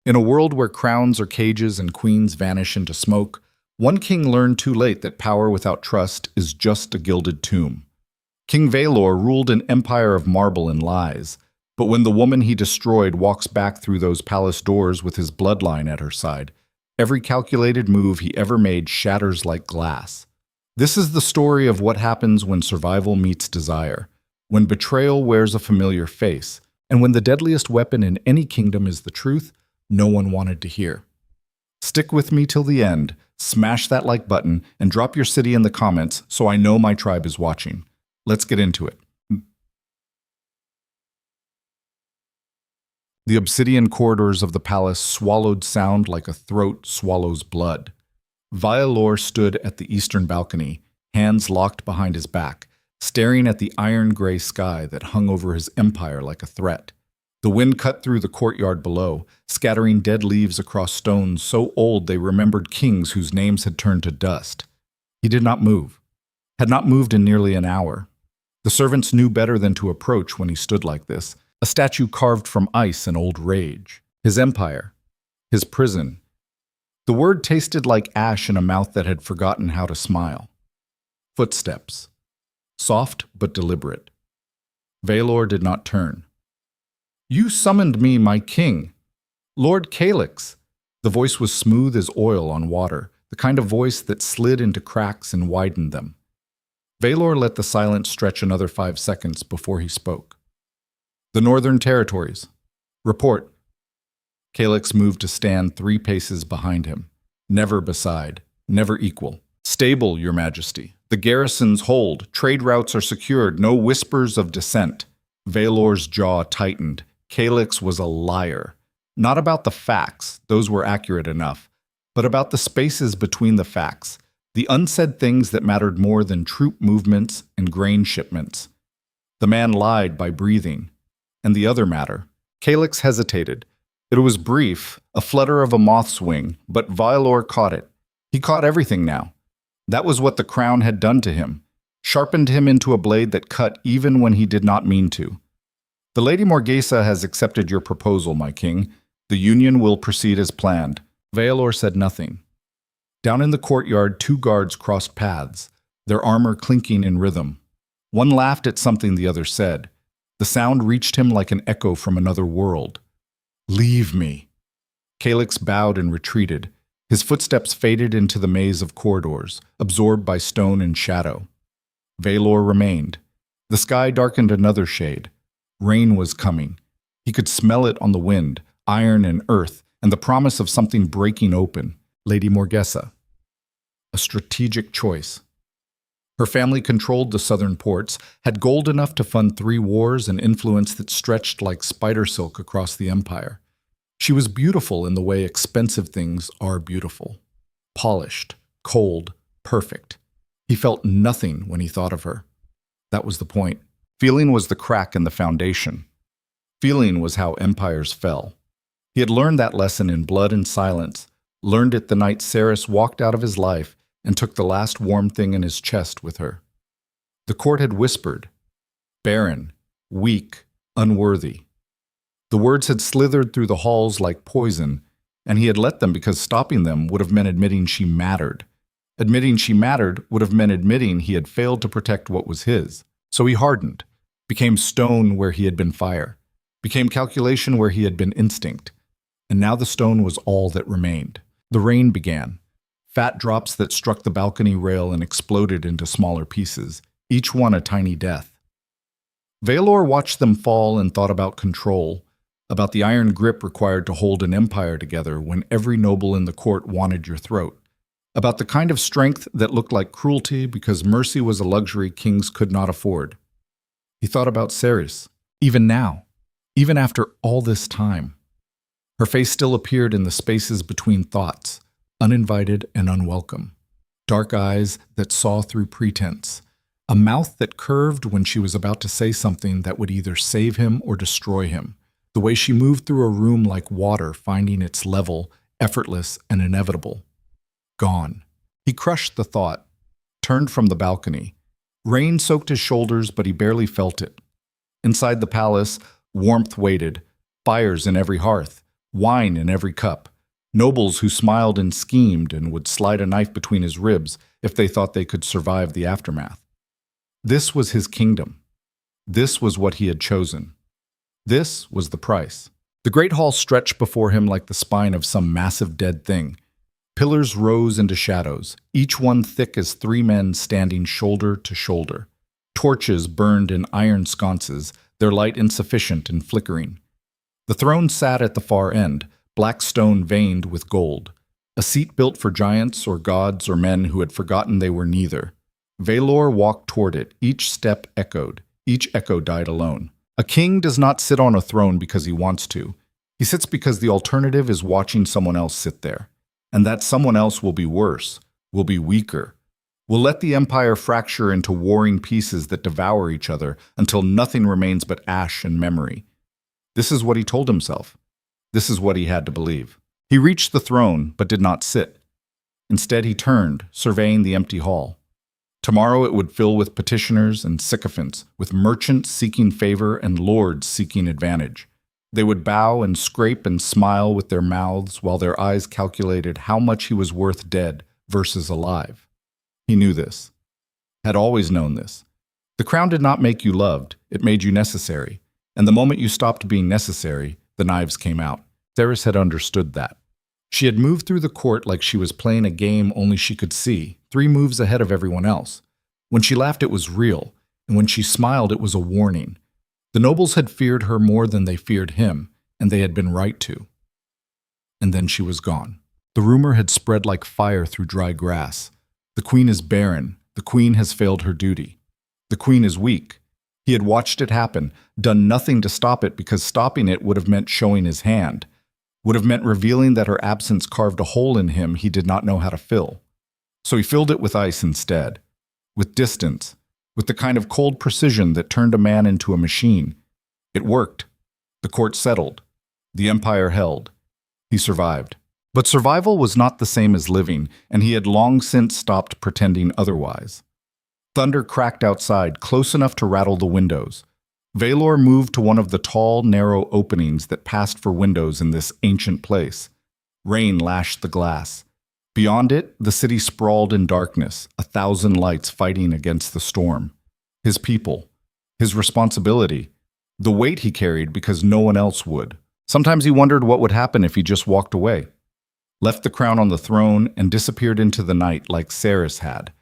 In a world where crowns are cages and queens vanish into smoke, one king learned too late that power without trust is just a gilded tomb. King Valor ruled an empire of marble and lies, but when the woman he destroyed walks back through those palace doors with his bloodline at her side, every calculated move he ever made shatters like glass. This is the story of what happens when survival meets desire, when betrayal wears a familiar face, and when the deadliest weapon in any kingdom is the truth no one wanted to hear. Stick with me till the end, smash that like button, and drop your city in the comments so I know my tribe is watching. Let's get into it. The obsidian corridors of the palace swallowed sound like a throat swallows blood. Vialor stood at the eastern balcony, hands locked behind his back, staring at the iron-gray sky that hung over his empire like a threat. The wind cut through the courtyard below, scattering dead leaves across stones so old they remembered kings whose names had turned to dust. He did not move, had not moved in nearly an hour. The servants knew better than to approach when he stood like this, a statue carved from ice and old rage. His empire, his prison. The word tasted like ash in a mouth that had forgotten how to smile. Footsteps. Soft but deliberate. Valor did not turn. "You summoned me, my king. Lord Calyx." The voice was smooth as oil on water, the kind of voice that slid into cracks and widened them. Valor let the silence stretch another 5 seconds before he spoke. "The Northern Territories. Report." Calyx moved to stand 3 paces behind him. Never beside, never equal. "Stable, Your Majesty. The garrisons hold, trade routes are secured, no whispers of dissent." Valor's jaw tightened. Calyx was a liar. Not about the facts, those were accurate enough, but about the spaces between the facts, the unsaid things that mattered more than troop movements and grain shipments. The man lied by breathing. And the other matter. Calyx hesitated. It was brief, a flutter of a moth's wing, but Vialor caught it. He caught everything now. That was what the crown had done to him, sharpened him into a blade that cut even when he did not mean to. "The Lady Morgesa has accepted your proposal, my king. The union will proceed as planned." Valor said nothing. Down in the courtyard, 2 guards crossed paths, their armor clinking in rhythm. One laughed at something the other said. The sound reached him like an echo from another world. "Leave me." Calyx bowed and retreated. His footsteps faded into the maze of corridors, absorbed by stone and shadow. Valor remained. The sky darkened another shade. Rain was coming. He could smell it on the wind, iron and earth, and the promise of something breaking open. Lady Morgesa. A strategic choice. Her family controlled the southern ports, had gold enough to fund 3 wars and influence that stretched like spider silk across the empire. She was beautiful in the way expensive things are beautiful. Polished, cold, perfect. He felt nothing when he thought of her. That was the point. Feeling was the crack in the foundation. Feeling was how empires fell. He had learned that lesson in blood and silence, learned it the night Ceres walked out of his life and took the last warm thing in his chest with her. The court had whispered, barren, weak, unworthy. The words had slithered through the halls like poison, and he had let them because stopping them would have meant admitting she mattered. Admitting she mattered would have meant admitting he had failed to protect what was his. So he hardened, became stone where he had been fire, became calculation where he had been instinct. And now the stone was all that remained. The rain began. Fat drops that struck the balcony rail and exploded into smaller pieces, each one a tiny death. Valor watched them fall and thought about control, about the iron grip required to hold an empire together when every noble in the court wanted your throat, about the kind of strength that looked like cruelty because mercy was a luxury kings could not afford. He thought about Ceres, even now, even after all this time. Her face still appeared in the spaces between thoughts, uninvited and unwelcome. Dark eyes that saw through pretense, a mouth that curved when she was about to say something that would either save him or destroy him. The way she moved through a room like water, finding its level, effortless and inevitable. Gone. He crushed the thought, turned from the balcony. Rain soaked his shoulders, but he barely felt it. Inside the palace, warmth waited, fires in every hearth, wine in every cup, nobles who smiled and schemed and would slide a knife between his ribs if they thought they could survive the aftermath. This was his kingdom. This was what he had chosen. This was the price. The great hall stretched before him like the spine of some massive dead thing. Pillars rose into shadows, each one thick as three men standing shoulder to shoulder. Torches burned in iron sconces, their light insufficient and flickering. The throne sat at the far end, black stone veined with gold, a seat built for giants or gods or men who had forgotten they were neither. Valor walked toward it, each step echoed, each echo died alone. A king does not sit on a throne because he wants to. He sits because the alternative is watching someone else sit there. And that someone else will be worse, will be weaker, will let the empire fracture into warring pieces that devour each other until nothing remains but ash and memory. This is what he told himself. This is what he had to believe. He reached the throne, but did not sit. Instead, he turned, surveying the empty hall. Tomorrow it would fill with petitioners and sycophants, with merchants seeking favor and lords seeking advantage. They would bow and scrape and smile with their mouths while their eyes calculated how much he was worth dead versus alive. He knew this, had always known this. The crown did not make you loved, it made you necessary. And the moment you stopped being necessary, the knives came out. Ceres had understood that. She had moved through the court like she was playing a game only she could see, 3 moves ahead of everyone else. When she laughed, it was real, and when she smiled, it was a warning. The nobles had feared her more than they feared him, and they had been right to. And then she was gone. The rumor had spread like fire through dry grass. The queen is barren. The queen has failed her duty. The queen is weak. He had watched it happen, done nothing to stop it because stopping it would have meant showing his hand, would have meant revealing that her absence carved a hole in him he did not know how to fill. So he filled it with ice instead, with distance, with the kind of cold precision that turned a man into a machine. It worked. The court settled. The empire held. He survived. But survival was not the same as living, and he had long since stopped pretending otherwise. Thunder cracked outside, close enough to rattle the windows. Valor moved to one of the tall, narrow openings that passed for windows in this ancient place. Rain lashed the glass. Beyond it, the city sprawled in darkness, 1,000 lights fighting against the storm. His people, his responsibility, the weight he carried because no one else would. Sometimes he wondered what would happen if he just walked away, left the crown on the throne, and disappeared into the night like Ceres had.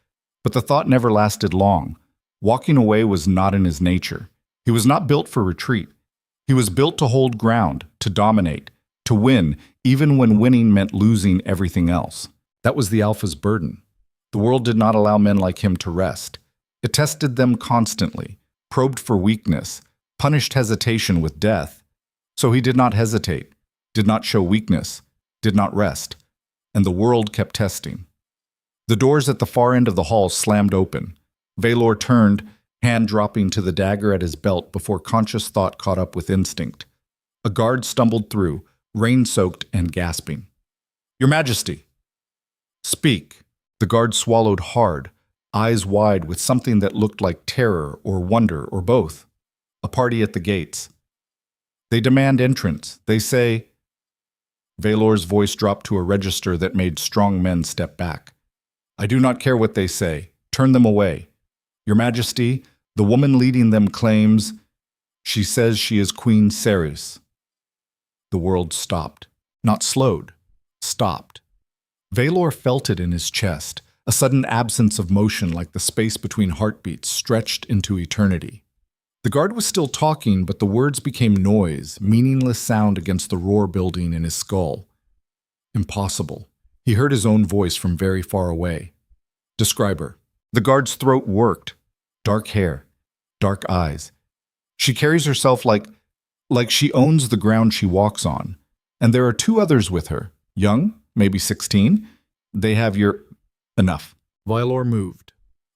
But the thought never lasted long. Walking away was not in his nature. He was not built for retreat. He was built to hold ground, to dominate, to win, even when winning meant losing everything else. That was the Alpha's burden. The world did not allow men like him to rest. It tested them constantly, probed for weakness, punished hesitation with death. So he did not hesitate, did not show weakness, did not rest, and the world kept testing. The doors at the far end of the hall slammed open. Valor turned, hand dropping to the dagger at his belt before conscious thought caught up with instinct. A guard stumbled through, rain-soaked and gasping. "Your Majesty!" "Speak." The guard swallowed hard, eyes wide with something that looked like terror or wonder or both. A party at the gates. "They demand entrance. They say—" Valor's voice dropped to a register that made strong men step back. "I do not care what they say. Turn them away. Your Majesty, the woman leading them claims, she says she is Queen Ceres." The world stopped. Not slowed. Stopped. Valor felt it in his chest, a sudden absence of motion like the space between heartbeats stretched into eternity. The guard was still talking, but the words became noise, meaningless sound against the roar building in his skull. Impossible. He heard his own voice from very far away. "Describe her." The guard's throat worked. Dark hair. Dark eyes. "She carries herself like she owns the ground she walks on. And there are 2 others with her. Young, maybe 16. They have your—" Enough. Valor moved.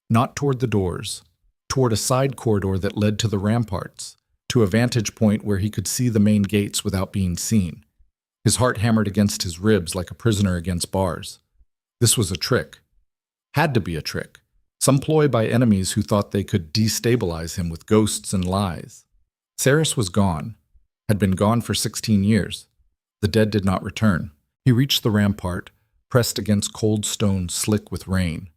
Not toward the doors. Toward a side corridor that led to the ramparts, to a vantage point where he could see the main gates without being seen. His heart hammered against his ribs like a prisoner against bars. This was a trick. Had to be a trick. Some ploy by enemies who thought they could destabilize him with ghosts and lies. Ceres was gone. Had been gone for 16 years. The dead did not return. He reached the rampart, pressed against cold stone slick with rain.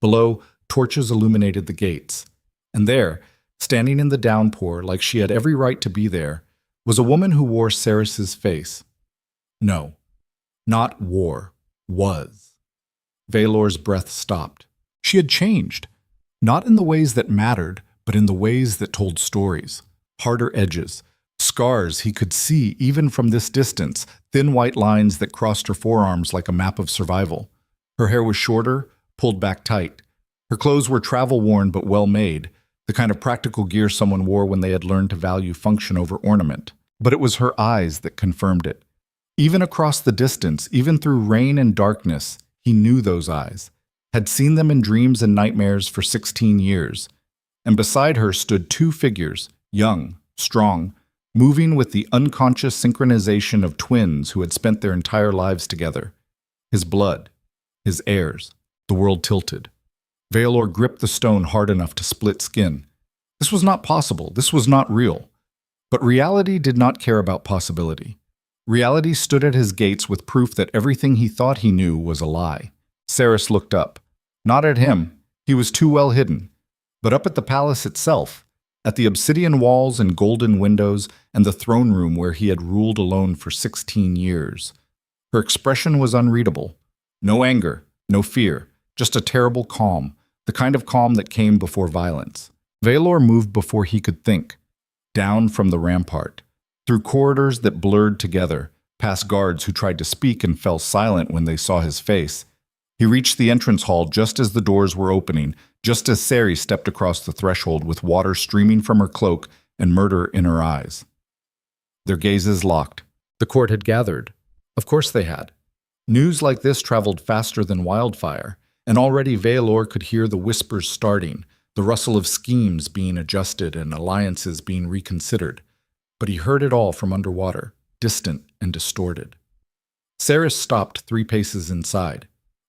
Below, torches illuminated the gates. And there, standing in the downpour like she had every right to be there, was a woman who wore Ceres's face. No, not wore, was. Valor's breath stopped. She had changed. Not in the ways that mattered, but in the ways that told stories. Harder edges, scars he could see even from this distance, thin white lines that crossed her forearms like a map of survival. Her hair was shorter, pulled back tight. Her clothes were travel-worn but well-made, the kind of practical gear someone wore when they had learned to value function over ornament. But it was her eyes that confirmed it. Even across the distance, even through rain and darkness, he knew those eyes, had seen them in dreams and nightmares for 16 years. And beside her stood two figures, young, strong, moving with the unconscious synchronization of twins who had spent their entire lives together. His blood, his heirs. The world tilted. Valor gripped the stone hard enough to split skin. This was not possible. This was not real. But reality did not care about possibility. Reality stood at his gates with proof that everything he thought he knew was a lie. Ceres looked up. Not at him. He was too well hidden. But up at the palace itself, at the obsidian walls and golden windows and the throne room where he had ruled alone for 16 years. Her expression was unreadable. No anger, no fear, just a terrible calm, the kind of calm that came before violence. Valor moved before he could think. Down from the rampart, through corridors that blurred together, past guards who tried to speak and fell silent when they saw his face. He reached the entrance hall just as the doors were opening, just as Ceres stepped across the threshold with water streaming from her cloak and murder in her eyes. Their gazes locked. The court had gathered. Of course they had. News like this traveled faster than wildfire, and already Valor could hear the whispers starting, the rustle of schemes being adjusted and alliances being reconsidered. But he heard it all from underwater, distant and distorted. Ceres stopped 3 paces inside.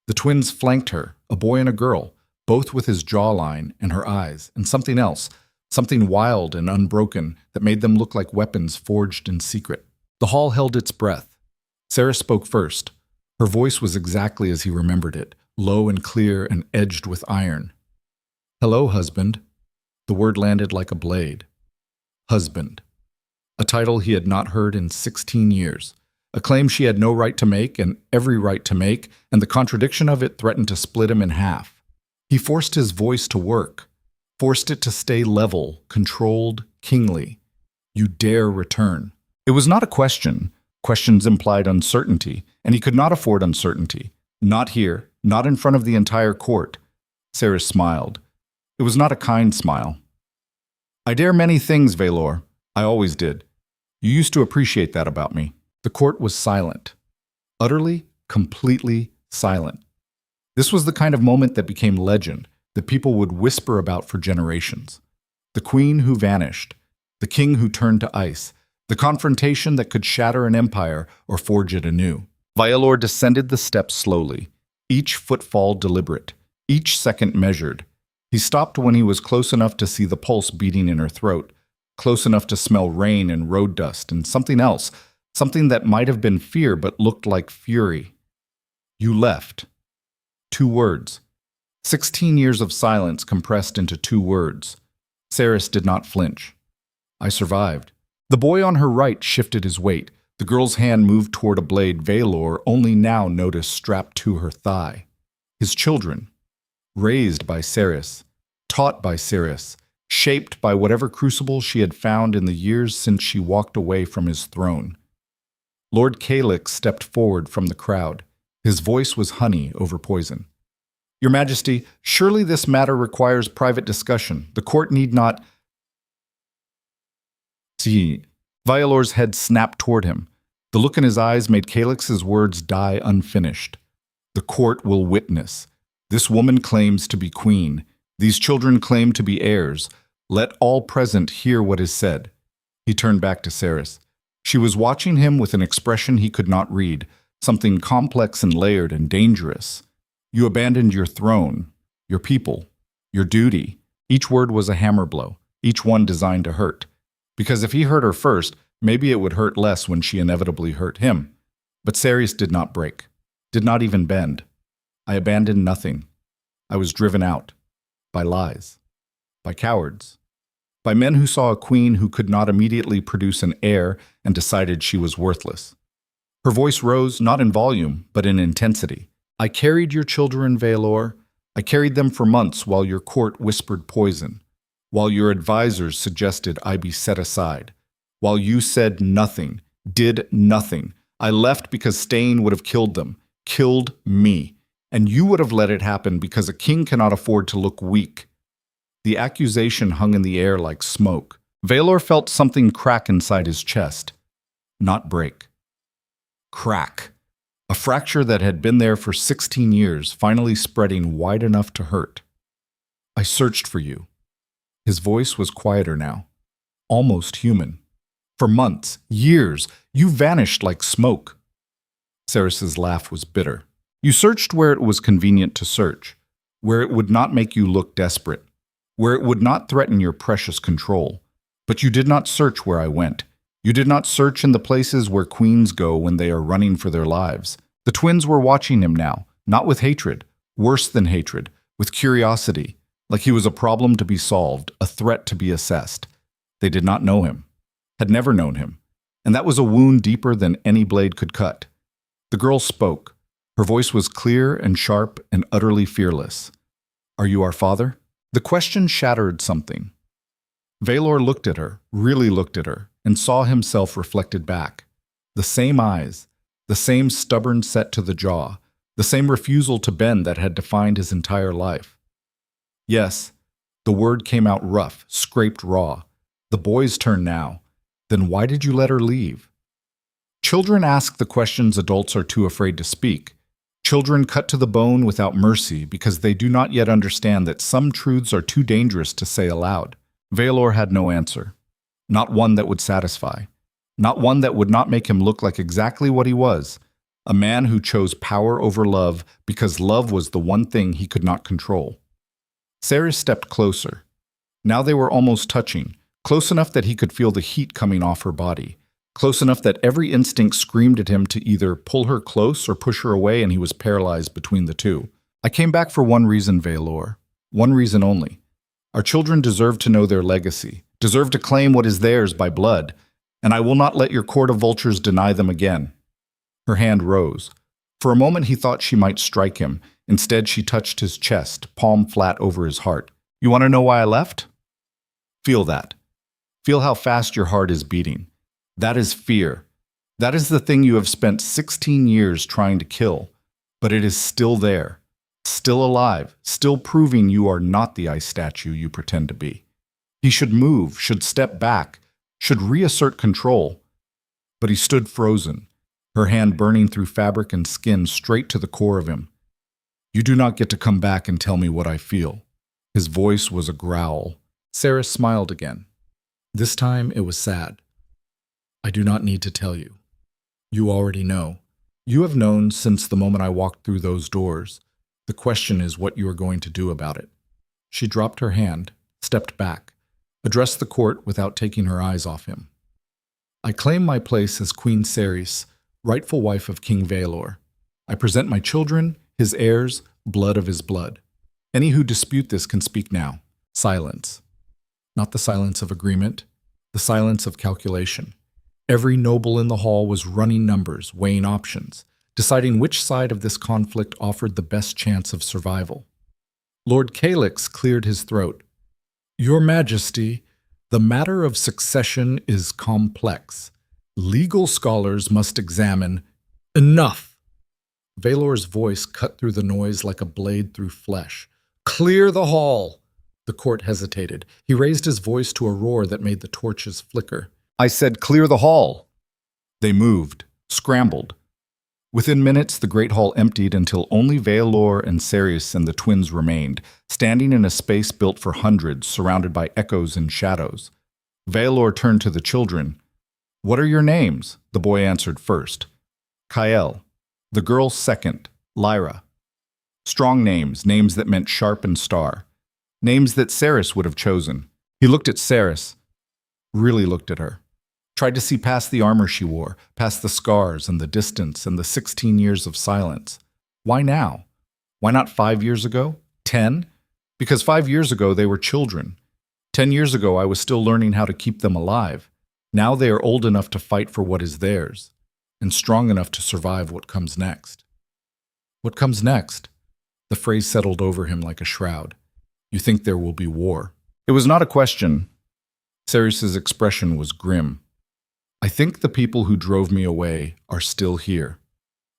The twins flanked her, a boy and a girl, both with his jawline and her eyes, and something else, something wild and unbroken that made them look like weapons forged in secret. The hall held its breath. Ceres spoke first. Her voice was exactly as he remembered it, low and clear and edged with iron. "Hello, husband." The word landed like a blade. Husband. A title he had not heard in 16 years. A claim she had no right to make and every right to make, and the contradiction of it threatened to split him in half. He forced his voice to work, forced it to stay level, controlled, kingly. "You dare return." It was not a question. Questions implied uncertainty, and he could not afford uncertainty. Not here, not in front of the entire court. Ceres smiled. It was not a kind smile. "I dare many things, Valor. I always did. You used to appreciate that about me." The court was silent. Utterly, completely silent. This was the kind of moment that became legend, that people would whisper about for generations. The queen who vanished, the king who turned to ice, the confrontation that could shatter an empire or forge it anew. Valor descended the steps slowly, each footfall deliberate, each second measured. He stopped when he was close enough to see the pulse beating in her throat, close enough to smell rain and road dust and something else, something that might have been fear but looked like fury. "You left." 2 words. 16 years of silence compressed into 2 words. Ceres did not flinch. "I survived." The boy on her right shifted his weight. The girl's hand moved toward a blade Valor only now noticed strapped to her thigh. His children. Raised by Ceres, taught by Ceres, shaped by whatever crucible she had found in the years since she walked away from his throne. Lord Calyx stepped forward from the crowd. His voice was honey over poison. "Your Majesty, surely this matter requires private discussion. The court need not—" See, Valor's head snapped toward him. The look in his eyes made Calyx's words die unfinished. "The court will witness. This woman claims to be queen. These children claim to be heirs. Let all present hear what is said." He turned back to Ceres. She was watching him with an expression he could not read, something complex and layered and dangerous. "You abandoned your throne, your people, your duty." Each word was a hammer blow, each one designed to hurt. Because if he hurt her first, Maybe it would hurt less when she inevitably hurt him. But Ceres did not break, did not even bend. I abandoned nothing. I was driven out. By lies. By cowards. By men who saw a queen who could not immediately produce an heir and decided she was worthless. Her voice rose not in volume, but in intensity. I carried your children, Valor. I carried them for months while your court whispered poison, while your advisors suggested I be set aside, while you said nothing, did nothing. I left because staying would have killed them, killed me, and you would have let it happen because a king cannot afford to look weak. The accusation hung in the air like smoke. Valor felt something crack inside his chest. Not break. Crack. A fracture that had been there for 16 years, finally spreading wide enough to hurt. I searched for you. His voice was quieter now, almost human. For months, years, you vanished like smoke. Ceres's laugh was bitter. You searched where it was convenient to search, where it would not make you look desperate, where it would not threaten your precious control. But you did not search where I went. You did not search in the places where queens go when they are running for their lives. The twins were watching him now, not with hatred, worse than hatred, with curiosity, like he was a problem to be solved, a threat to be assessed. They did not know him, had never known him, and that was a wound deeper than any blade could cut. The girl spoke. Her voice was clear and sharp and utterly fearless. Are you our father? The question shattered something. Valor looked at her, really looked at her, and saw himself reflected back. The same eyes, the same stubborn set to the jaw, the same refusal to bend that had defined his entire life. Yes, the word came out rough, scraped raw. The boy's turn now. Then why did you let her leave? Children ask the questions adults are too afraid to speak. Children cut to the bone without mercy because they do not yet understand that some truths are too dangerous to say aloud. Valor had no answer. Not one that would satisfy. Not one that would not make him look like exactly what he was, a man who chose power over love because love was the one thing he could not control. Ceres stepped closer. Now they were almost touching, close enough that he could feel the heat coming off her body, close enough that every instinct screamed at him to either pull her close or push her away, and he was paralyzed between the two. I came back for one reason, Valor. One reason only. Our children deserve to know their legacy, deserve to claim what is theirs by blood, and I will not let your court of vultures deny them again. Her hand rose. For a moment he thought she might strike him. Instead, she touched his chest, palm flat over his heart. You want to know why I left? Feel that. Feel how fast your heart is beating. That is fear. That is the thing you have spent 16 years trying to kill, but it is still there, still alive, still proving you are not the ice statue you pretend to be. He should move, should step back, should reassert control. But he stood frozen, her hand burning through fabric and skin straight to the core of him. You do not get to come back and tell me what I feel. His voice was a growl. Ceres smiled again. This time it was sad. I do not need to tell you. You already know. You have known since the moment I walked through those doors. The question is what you are going to do about it. She dropped her hand, stepped back, addressed the court without taking her eyes off him. I claim my place as Queen Ceres, rightful wife of King Valor. I present my children, his heirs, blood of his blood. Any who dispute this can speak now. Silence. Not the silence of agreement, the silence of calculation. Every noble in the hall was running numbers, weighing options, deciding which side of this conflict offered the best chance of survival. Lord Calyx cleared his throat. Your Majesty, the matter of succession is complex. Legal scholars must examine. Enough! Valor's voice cut through the noise like a blade through flesh. Clear the hall! The court hesitated. He raised his voice to a roar that made the torches flicker. I said, clear the hall! They moved, scrambled. Within minutes, the great hall emptied until only Valor and Ceres and the twins remained, standing in a space built for hundreds, surrounded by echoes and shadows. Valor turned to the children. What are your names? The boy answered first. Kael. The girl second. Lyra. Strong names, names that meant sharp and star. Names that Ceres would have chosen. He looked at Ceres, really looked at her. Tried to see past the armor she wore, past the scars and the distance and the 16 years of silence. Why now? Why not 5 years ago? 10? Because 5 years ago they were children. 10 years ago I was still learning how to keep them alive. Now they are old enough to fight for what is theirs, and strong enough to survive what comes next. What comes next? The phrase settled over him like a shroud. You think there will be war. It was not a question. Ceres's expression was grim. I think the people who drove me away are still here,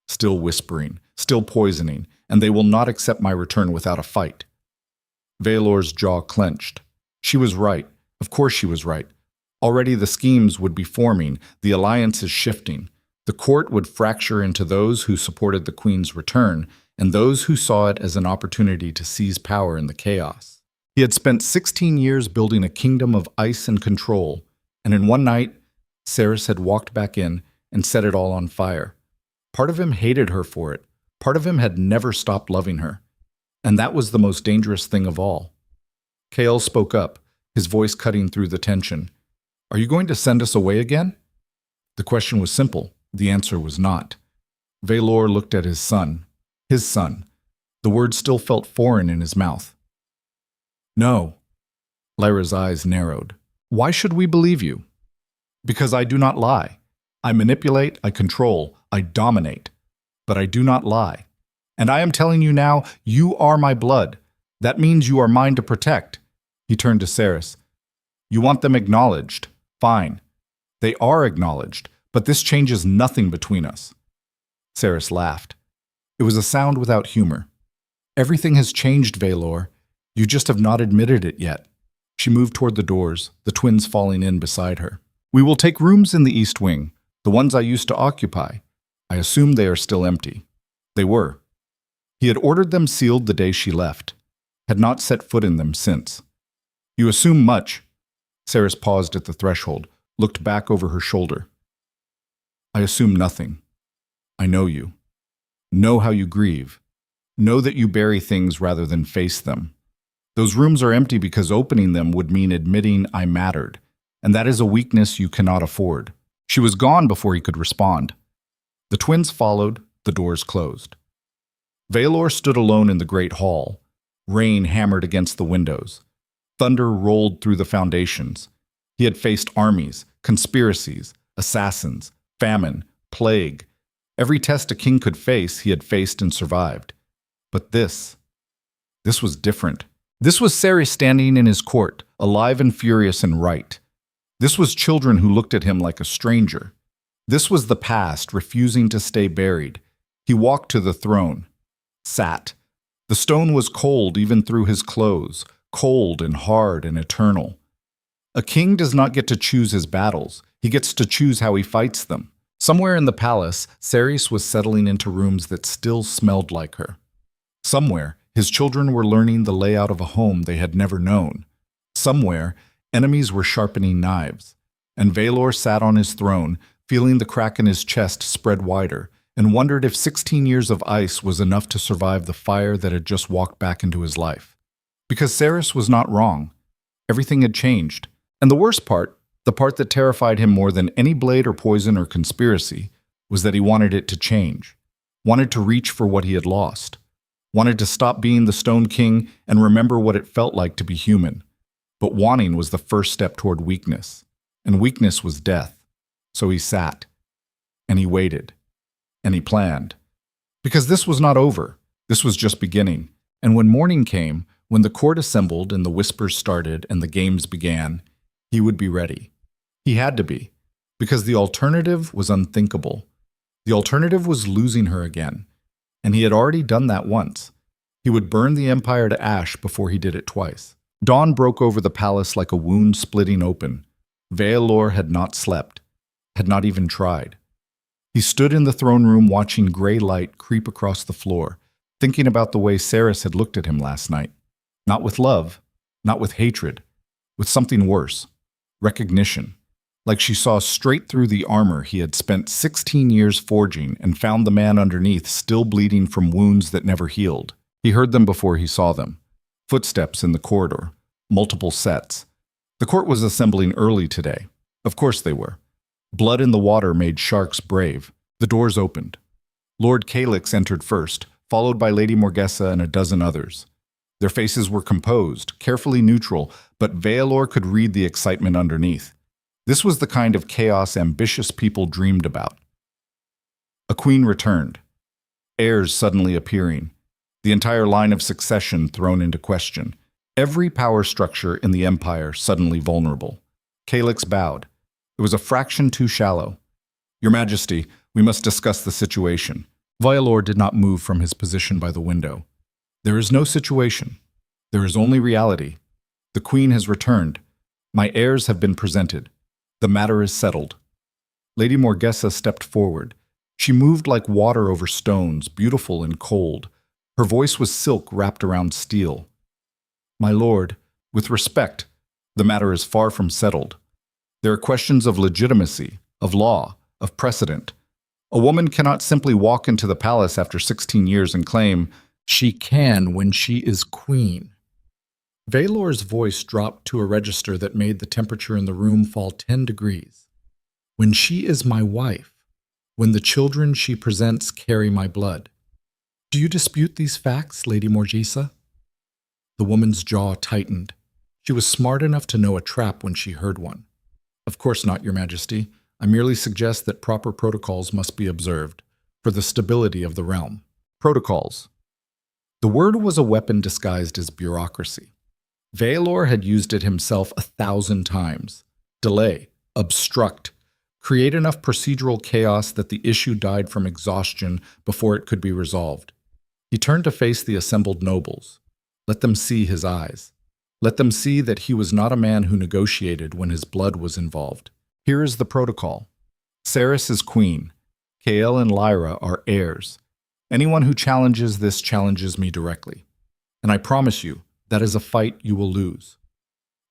still whispering, still poisoning, and they will not accept my return without a fight. Valor's jaw clenched. She was right. Of course she was right. Already the schemes would be forming, the alliances shifting. The court would fracture into those who supported the queen's return and those who saw it as an opportunity to seize power in the chaos. He had spent 16 years building a kingdom of ice and control, and in one night, Ceres had walked back in and set it all on fire. Part of him hated her for it. Part of him had never stopped loving her. And that was the most dangerous thing of all. Kael spoke up, his voice cutting through the tension. Are you going to send us away again? The question was simple. The answer was not. Valor looked at his son. His son. The words still felt foreign in his mouth. No. Lyra's eyes narrowed. Why should we believe you? Because I do not lie. I manipulate, I control, I dominate. But I do not lie. And I am telling you now, you are my blood. That means you are mine to protect. He turned to Ceres. You want them acknowledged. Fine. They are acknowledged, but this changes nothing between us. Ceres laughed. It was a sound without humor. Everything has changed, Valor. You just have not admitted it yet. She moved toward the doors, the twins falling in beside her. We will take rooms in the east wing, the ones I used to occupy. I assume they are still empty. They were. He had ordered them sealed the day she left, had not set foot in them since. You assume much. Ceres paused at the threshold, looked back over her shoulder. I assume nothing. I know you. Know how you grieve. Know that you bury things rather than face them. Those rooms are empty because opening them would mean admitting I mattered, and that is a weakness you cannot afford. She was gone before he could respond. The twins followed, the doors closed. Valor stood alone in the great hall. Rain hammered against the windows. Thunder rolled through the foundations. He had faced armies, conspiracies, assassins, famine, plague. Every test a king could face, he had faced and survived. But this was different. This was Ceres standing in his court, alive and furious and right. This was children who looked at him like a stranger. This was the past, refusing to stay buried. He walked to the throne, sat. The stone was cold even through his clothes, cold and hard and eternal. A king does not get to choose his battles. He gets to choose how he fights them. Somewhere in the palace, Ceres was settling into rooms that still smelled like her. Somewhere, his children were learning the layout of a home they had never known. Somewhere, enemies were sharpening knives. And Valor sat on his throne, feeling the crack in his chest spread wider, and wondered if 16 years of ice was enough to survive the fire that had just walked back into his life. Because Ceres was not wrong. Everything had changed. And the worst part, the part that terrified him more than any blade or poison or conspiracy, was that he wanted it to change. Wanted to reach for what he had lost. Wanted to stop being the Stone King and remember what it felt like to be human. But wanting was the first step toward weakness. And weakness was death. So he sat. And he waited. And he planned. Because this was not over. This was just beginning. And when morning came, when the court assembled and the whispers started and the games began, he would be ready. He had to be. Because the alternative was unthinkable. The alternative was losing her again. And he had already done that once. He would burn the empire to ash before he did it twice. Dawn broke over the palace like a wound splitting open. Valor had not slept, had not even tried. He stood in the throne room watching gray light creep across the floor, thinking about the way Ceres had looked at him last night. Not with love, not with hatred, with something worse. Recognition. Like she saw straight through the armor he had spent 16 years forging and found the man underneath still bleeding from wounds that never healed. He heard them before he saw them. Footsteps in the corridor. Multiple sets. The court was assembling early today. Of course they were. Blood in the water made sharks brave. The doors opened. Lord Calix entered first, followed by Lady Morgessa and a dozen others. Their faces were composed, carefully neutral, but Veilor could read the excitement underneath. This was the kind of chaos ambitious people dreamed about. A queen returned, heirs suddenly appearing, the entire line of succession thrown into question, every power structure in the empire suddenly vulnerable. Calix bowed. It was a fraction too shallow. Your Majesty, we must discuss the situation. Veilor did not move from his position by the window. There is no situation. There is only reality. The Queen has returned. My heirs have been presented. The matter is settled. Lady Morgessa stepped forward. She moved like water over stones, beautiful and cold. Her voice was silk wrapped around steel. My lord, with respect, the matter is far from settled. There are questions of legitimacy, of law, of precedent. A woman cannot simply walk into the palace after 16 years and claim, she can when she is queen. Veilor's voice dropped to a register that made the temperature in the room fall 10 degrees. When she is my wife, when the children she presents carry my blood. Do you dispute these facts, Lady Morgessa? The woman's jaw tightened. She was smart enough to know a trap when she heard one. Of course not, Your Majesty. I merely suggest that proper protocols must be observed for the stability of the realm. Protocols. The word was a weapon disguised as bureaucracy. Veilor had used it himself 1,000 times. Delay, obstruct, create enough procedural chaos that the issue died from exhaustion before it could be resolved. He turned to face the assembled nobles. Let them see his eyes. Let them see that he was not a man who negotiated when his blood was involved. Here is the protocol. Cerys is queen. Kael and Lyra are heirs. Anyone who challenges this challenges me directly. And I promise you, that is a fight you will lose.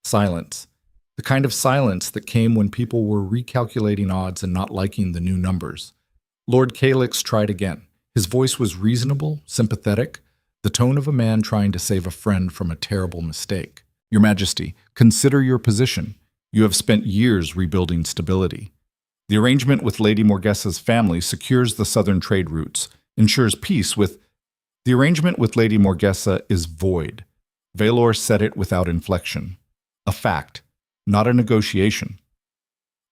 Silence. The kind of silence that came when people were recalculating odds and not liking the new numbers. Lord Calix tried again. His voice was reasonable, sympathetic, the tone of a man trying to save a friend from a terrible mistake. Your Majesty, consider your position. You have spent years rebuilding stability. The arrangement with Lady Morgessa's family secures the southern trade routes, ensures peace with... The arrangement with Lady Morgessa is void. Veilor said it without inflection. A fact, not a negotiation.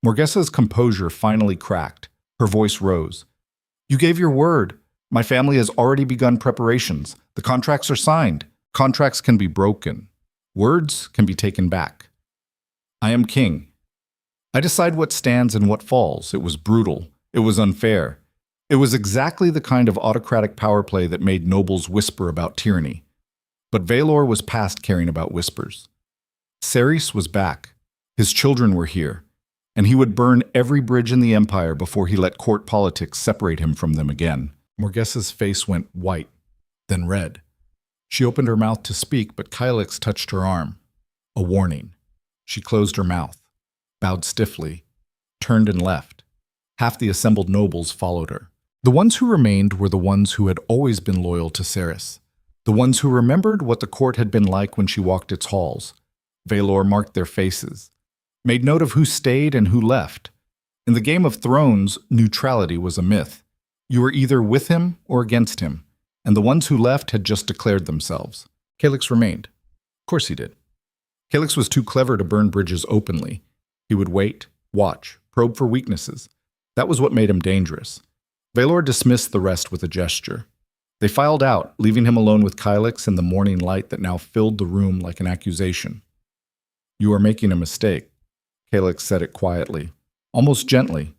Morgessa's composure finally cracked. Her voice rose. You gave your word. My family has already begun preparations. The contracts are signed. Contracts can be broken. Words can be taken back. I am king. I decide what stands and what falls. It was brutal. It was unfair. It was exactly the kind of autocratic power play that made nobles whisper about tyranny. But Veilor was past caring about whispers. Cerys was back. His children were here. And he would burn every bridge in the empire before he let court politics separate him from them again. Morgessa's face went white, then red. She opened her mouth to speak, but Calix touched her arm. A warning. She closed her mouth, bowed stiffly, turned and left. Half the assembled nobles followed her. The ones who remained were the ones who had always been loyal to Cerys, the ones who remembered what the court had been like when she walked its halls. Veilor marked their faces, made note of who stayed and who left. In the Game of Thrones, neutrality was a myth. You were either with him or against him, and the ones who left had just declared themselves. Calix remained. Of course he did. Calix was too clever to burn bridges openly. He would wait, watch, probe for weaknesses. That was what made him dangerous. Veilor dismissed the rest with a gesture. They filed out, leaving him alone with Calix in the morning light that now filled the room like an accusation. You are making a mistake. Calix said it quietly, almost gently.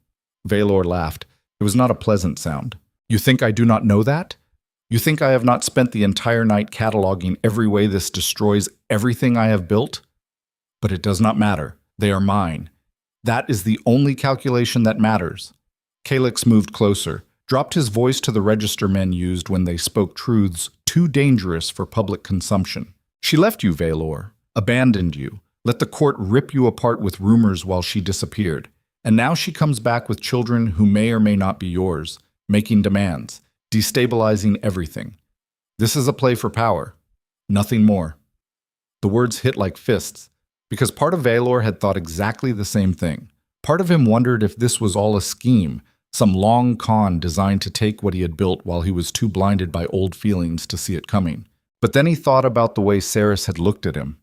Veilor laughed. It was not a pleasant sound. You think I do not know that? You think I have not spent the entire night cataloging every way this destroys everything I have built? But it does not matter. They are mine. That is the only calculation that matters. Calix moved closer, dropped his voice to the register men used when they spoke truths too dangerous for public consumption. She left you, Veilor, abandoned you, let the court rip you apart with rumors while she disappeared. And now she comes back with children who may or may not be yours, making demands, destabilizing everything. This is a play for power, nothing more. The words hit like fists, because part of Veilor had thought exactly the same thing. Part of him wondered if this was all a scheme, some long con designed to take what he had built while he was too blinded by old feelings to see it coming. But then he thought about the way Saris had looked at him,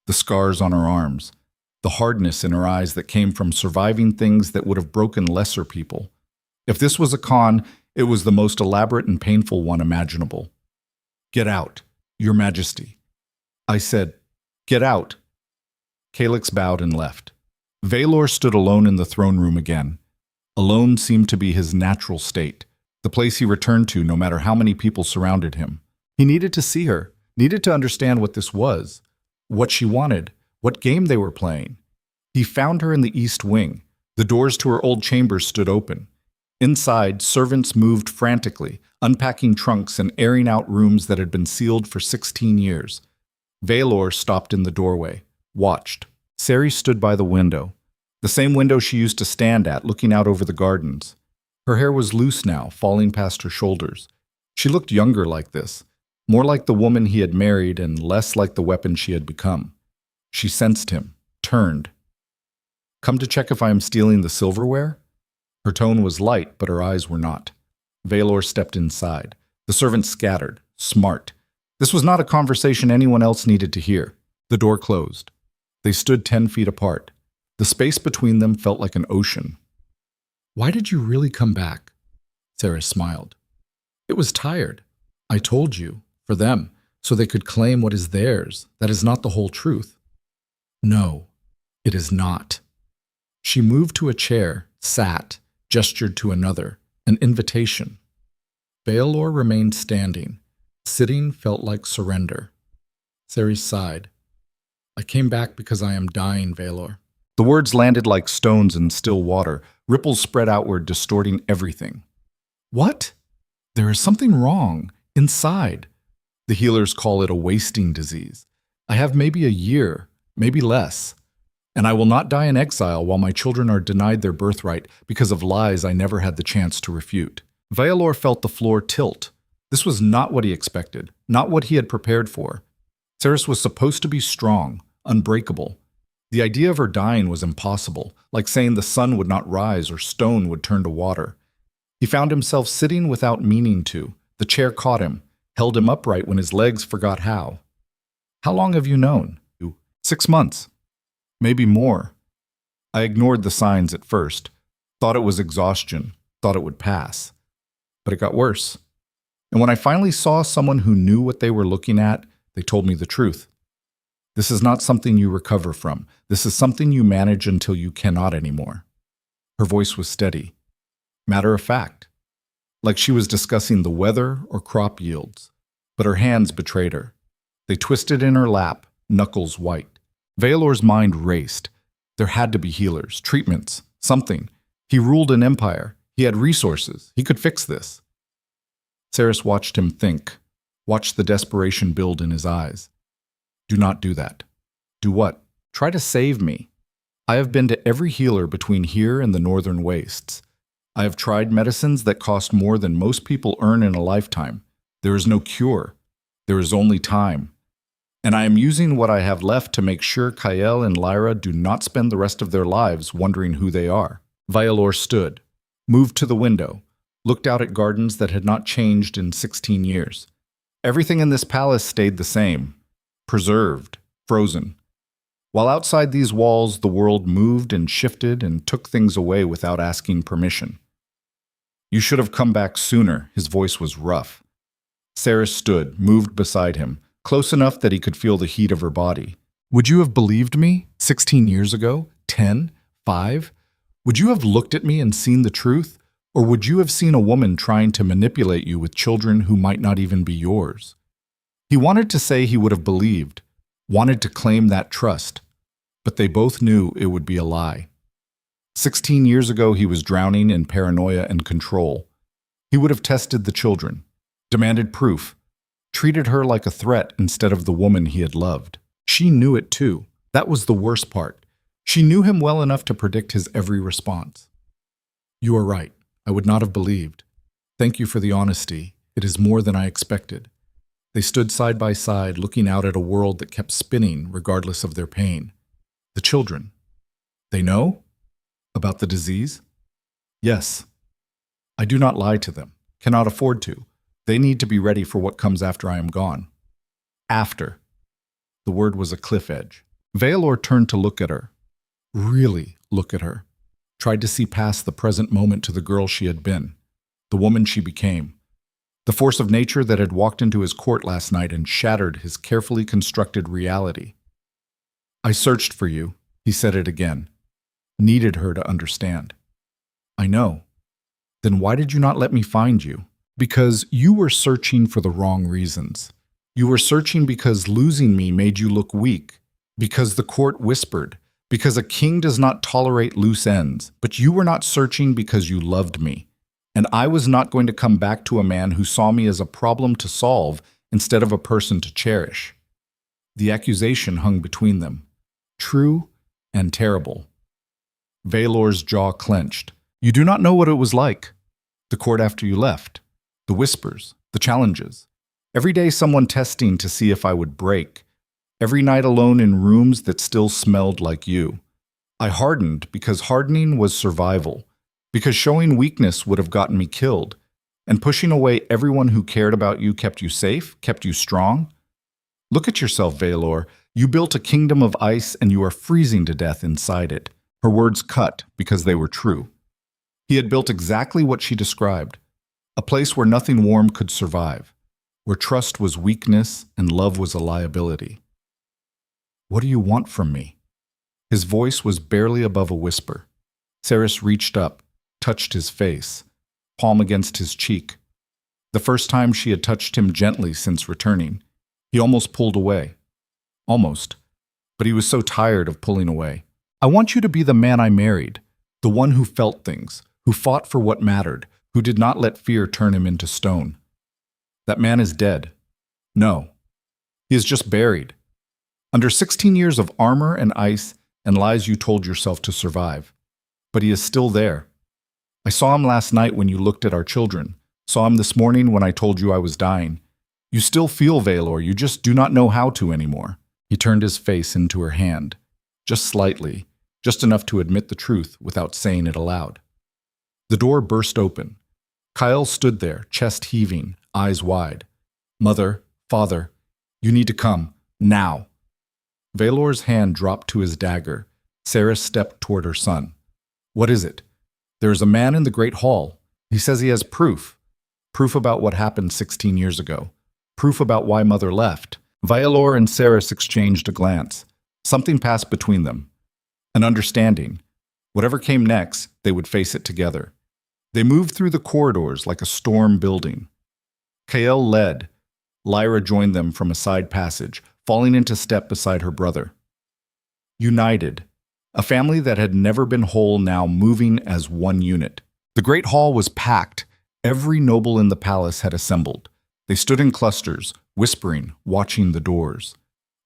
the scars on her arms, the hardness in her eyes that came from surviving things that would have broken lesser people. If this was a con, it was the most elaborate and painful one imaginable. "Get out, Your Majesty." I said, "Get out." Calyx bowed and left. Valor stood alone in the throne room again. Alone seemed to be his natural state, the place he returned to no matter how many people surrounded him. He needed to see her, needed to understand what this was, what she wanted, what game they were playing. He found her in the East Wing. The doors to her old chambers stood open. Inside, servants moved frantically, unpacking trunks and airing out rooms that had been sealed for 16 years. Valor stopped in the doorway, watched. Sari stood by the window, the same window she used to stand at, looking out over the gardens. Her hair was loose now, falling past her shoulders. She looked younger like this, more like the woman he had married and less like the weapon she had become. She sensed him, turned. "Come to check if I am stealing the silverware?" Her tone was light, but her eyes were not. Valor stepped inside. The servants scattered, smart. This was not a conversation anyone else needed to hear. The door closed. They stood 10 feet apart. The space between them felt like an ocean. "Why did you really come back?" Sarah smiled. "It was tired. I told you, for them, so they could claim what is theirs. That is not the whole truth." "No, it is not." She moved to a chair, sat, gestured to another, an invitation. Valor remained standing. Sitting felt like surrender. Ceres sighed. "I came back because I am dying, Valor." The words landed like stones in still water. Ripples spread outward, distorting everything. "What?" "There is something wrong, inside. The healers call it a wasting disease. I have maybe a year, maybe less. And I will not die in exile while my children are denied their birthright because of lies I never had the chance to refute." Valor felt the floor tilt. This was not what he expected, not what he had prepared for. Ceres was supposed to be strong, unbreakable. The idea of her dying was impossible, like saying the sun would not rise or stone would turn to water. He found himself sitting without meaning to. The chair caught him, held him upright when his legs forgot how. "How long have you known?" "6 months. Maybe more." I ignored the signs at first, thought it was exhaustion, thought it would pass. But it got worse. And when I finally saw someone who knew what they were looking at, they told me the truth. "This is not something you recover from. This is something you manage until you cannot anymore." Her voice was steady, matter of fact, like she was discussing the weather or crop yields. But her hands betrayed her. They twisted in her lap, knuckles white. Valor's mind raced. There had to be healers, treatments, something. He ruled an empire. He had resources. He could fix this. Ceres watched him think, watched the desperation build in his eyes. "Do not do that." "Do what?" "Try to save me. I have been to every healer between here and the northern wastes. I have tried medicines that cost more than most people earn in a lifetime. There is no cure. There is only time. And I am using what I have left to make sure Kael and Lyra do not spend the rest of their lives wondering who they are." Vialor stood, moved to the window, looked out at gardens that had not changed in 16 years. Everything in this palace stayed the same, preserved, frozen. While outside these walls, the world moved and shifted and took things away without asking permission. "You should have come back sooner." His voice was rough. Ceres stood, moved beside him, close enough that he could feel the heat of her body. "Would you have believed me 16 years ago? 10? 5? Would you have looked at me and seen the truth? Or would you have seen a woman trying to manipulate you with children who might not even be yours?" He wanted to say he would have believed, wanted to claim that trust, but they both knew it would be a lie. 16 years ago, he was drowning in paranoia and control. He would have tested the children, demanded proof, treated her like a threat instead of the woman he had loved. She knew it too. That was the worst part. She knew him well enough to predict his every response. "You are right. I would not have believed. Thank you for the honesty. It is more than I expected." They stood side by side, looking out at a world that kept spinning regardless of their pain. The children. "They know?" About the disease? Yes. I do not lie to them. Cannot afford to. They need to be ready for what comes after I am gone. After. The word was a cliff edge. Veilor turned to look at her. Really look at her. Tried to see past the present moment to the girl she had been. The woman she became. The force of nature that had walked into his court last night and shattered his carefully constructed reality. I searched for you, he said it again. Needed her to understand. I know. Then why did you not let me find you? Because you were searching for the wrong reasons. You were searching because losing me made you look weak. Because the court whispered. Because a king does not tolerate loose ends. But you were not searching because you loved me. And I was not going to come back to a man who saw me as a problem to solve instead of a person to cherish. The accusation hung between them. True and terrible. Veilor's jaw clenched. You do not know what it was like. The court after you left. The whispers. The challenges. Every day someone testing to see if I would break. Every night alone in rooms that still smelled like you. I hardened because hardening was survival. Because showing weakness would have gotten me killed. And pushing away everyone who cared about you kept you safe, kept you strong. Look at yourself, Veilor. You built a kingdom of ice and you are freezing to death inside it. Her words cut because they were true. He had built exactly what she described. A place where nothing warm could survive. Where trust was weakness and love was a liability. What do you want from me? His voice was barely above a whisper. Cerys reached up, touched his face, palm against his cheek. The first time she had touched him gently since returning. He almost pulled away. Almost. But he was so tired of pulling away. I want you to be the man I married, the one who felt things, who fought for what mattered, who did not let fear turn him into stone. That man is dead. No. He is just buried. Under 16 years of armor and ice and lies you told yourself to survive. But he is still there. I saw him last night when you looked at our children. Saw him this morning when I told you I was dying. You still feel Veilor, you just do not know how to anymore. He turned his face into her hand. Just slightly, just enough to admit the truth without saying it aloud. The door burst open. Kyle stood there, chest heaving, eyes wide. Mother, father, you need to come, now. Veilor's hand dropped to his dagger. Cerys stepped toward her son. What is it? There is a man in the great hall. He says he has proof. Proof about what happened 16 years ago. Proof about why Mother left. Veilor and Cerys exchanged a glance. Something passed between them. An understanding. Whatever came next, they would face it together. They moved through the corridors like a storm building. Kael led. Lyra joined them from a side passage, falling into step beside her brother. United. A family that had never been whole now moving as one unit. The great hall was packed. Every noble in the palace had assembled. They stood in clusters, whispering, watching the doors.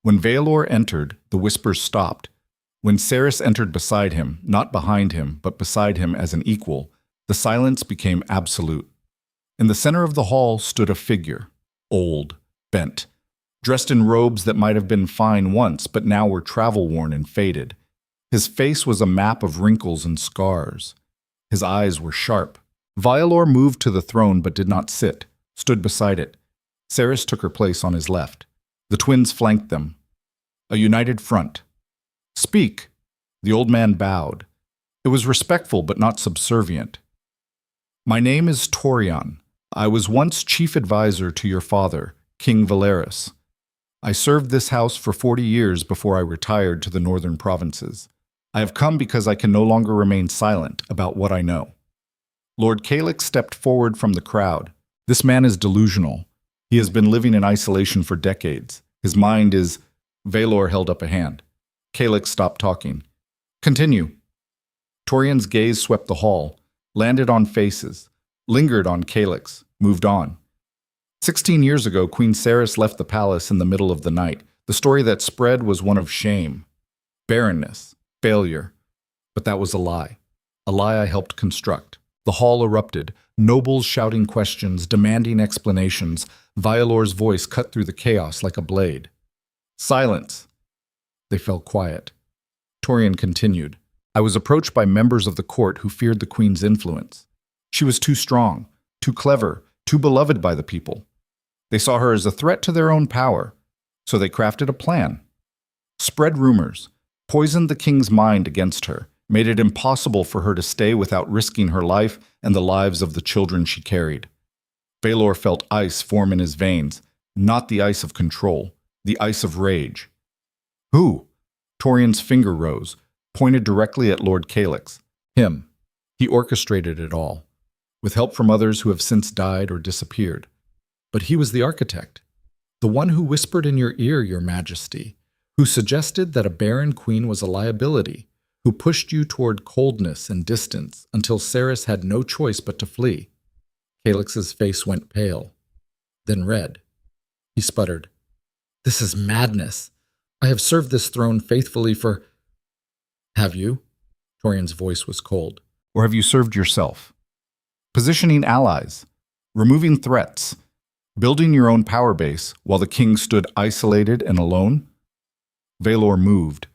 When Veilor entered, the whispers stopped. When Cerys entered beside him, not behind him, but beside him as an equal, the silence became absolute. In the center of the hall stood a figure, old, bent, dressed in robes that might have been fine once, but now were travel-worn and faded. His face was a map of wrinkles and scars. His eyes were sharp. Veilor moved to the throne but did not sit, stood beside it. Cerys took her place on his left. The twins flanked them. A united front. Speak. The old man bowed. It was respectful but not subservient. My name is Torion. I was once chief advisor to your father, King Valeris. I served this house for 40 years before I retired to the northern provinces. I have come because I can no longer remain silent about what I know. Lord Kalix stepped forward from the crowd. This man is delusional. He has been living in isolation for decades. His mind is... Veilor held up a hand. Kalix stopped talking. Continue. Torion's gaze swept the hall, landed on faces, lingered on Kalix, moved on. 16 years ago, Queen Cerys left the palace in the middle of the night. The story that spread was one of shame, barrenness, failure. But that was a lie I helped construct. The hall erupted, nobles shouting questions, demanding explanations. Veilor's voice cut through the chaos like a blade. Silence. They fell quiet. Torion continued. I was approached by members of the court who feared the queen's influence. She was too strong, too clever, too beloved by the people. They saw her as a threat to their own power, so they crafted a plan. Spread rumors, poisoned the king's mind against her, made it impossible for her to stay without risking her life and the lives of the children she carried. Valor felt ice form in his veins, not the ice of control, the ice of rage. Who? Torian's finger rose, pointed directly at Lord Calix. Him. He orchestrated it all, with help from others who have since died or disappeared. But he was the architect, the one who whispered in your ear, Your Majesty, who suggested that a barren queen was a liability, who pushed you toward coldness and distance until Cerys had no choice but to flee. Calix's face went pale, then red. He sputtered, "This is madness. I have served this throne faithfully for—" "Have you?" Torian's voice was cold. "Or have you served yourself? Positioning allies, removing threats, building your own power base while the king stood isolated and alone?" Valor moved,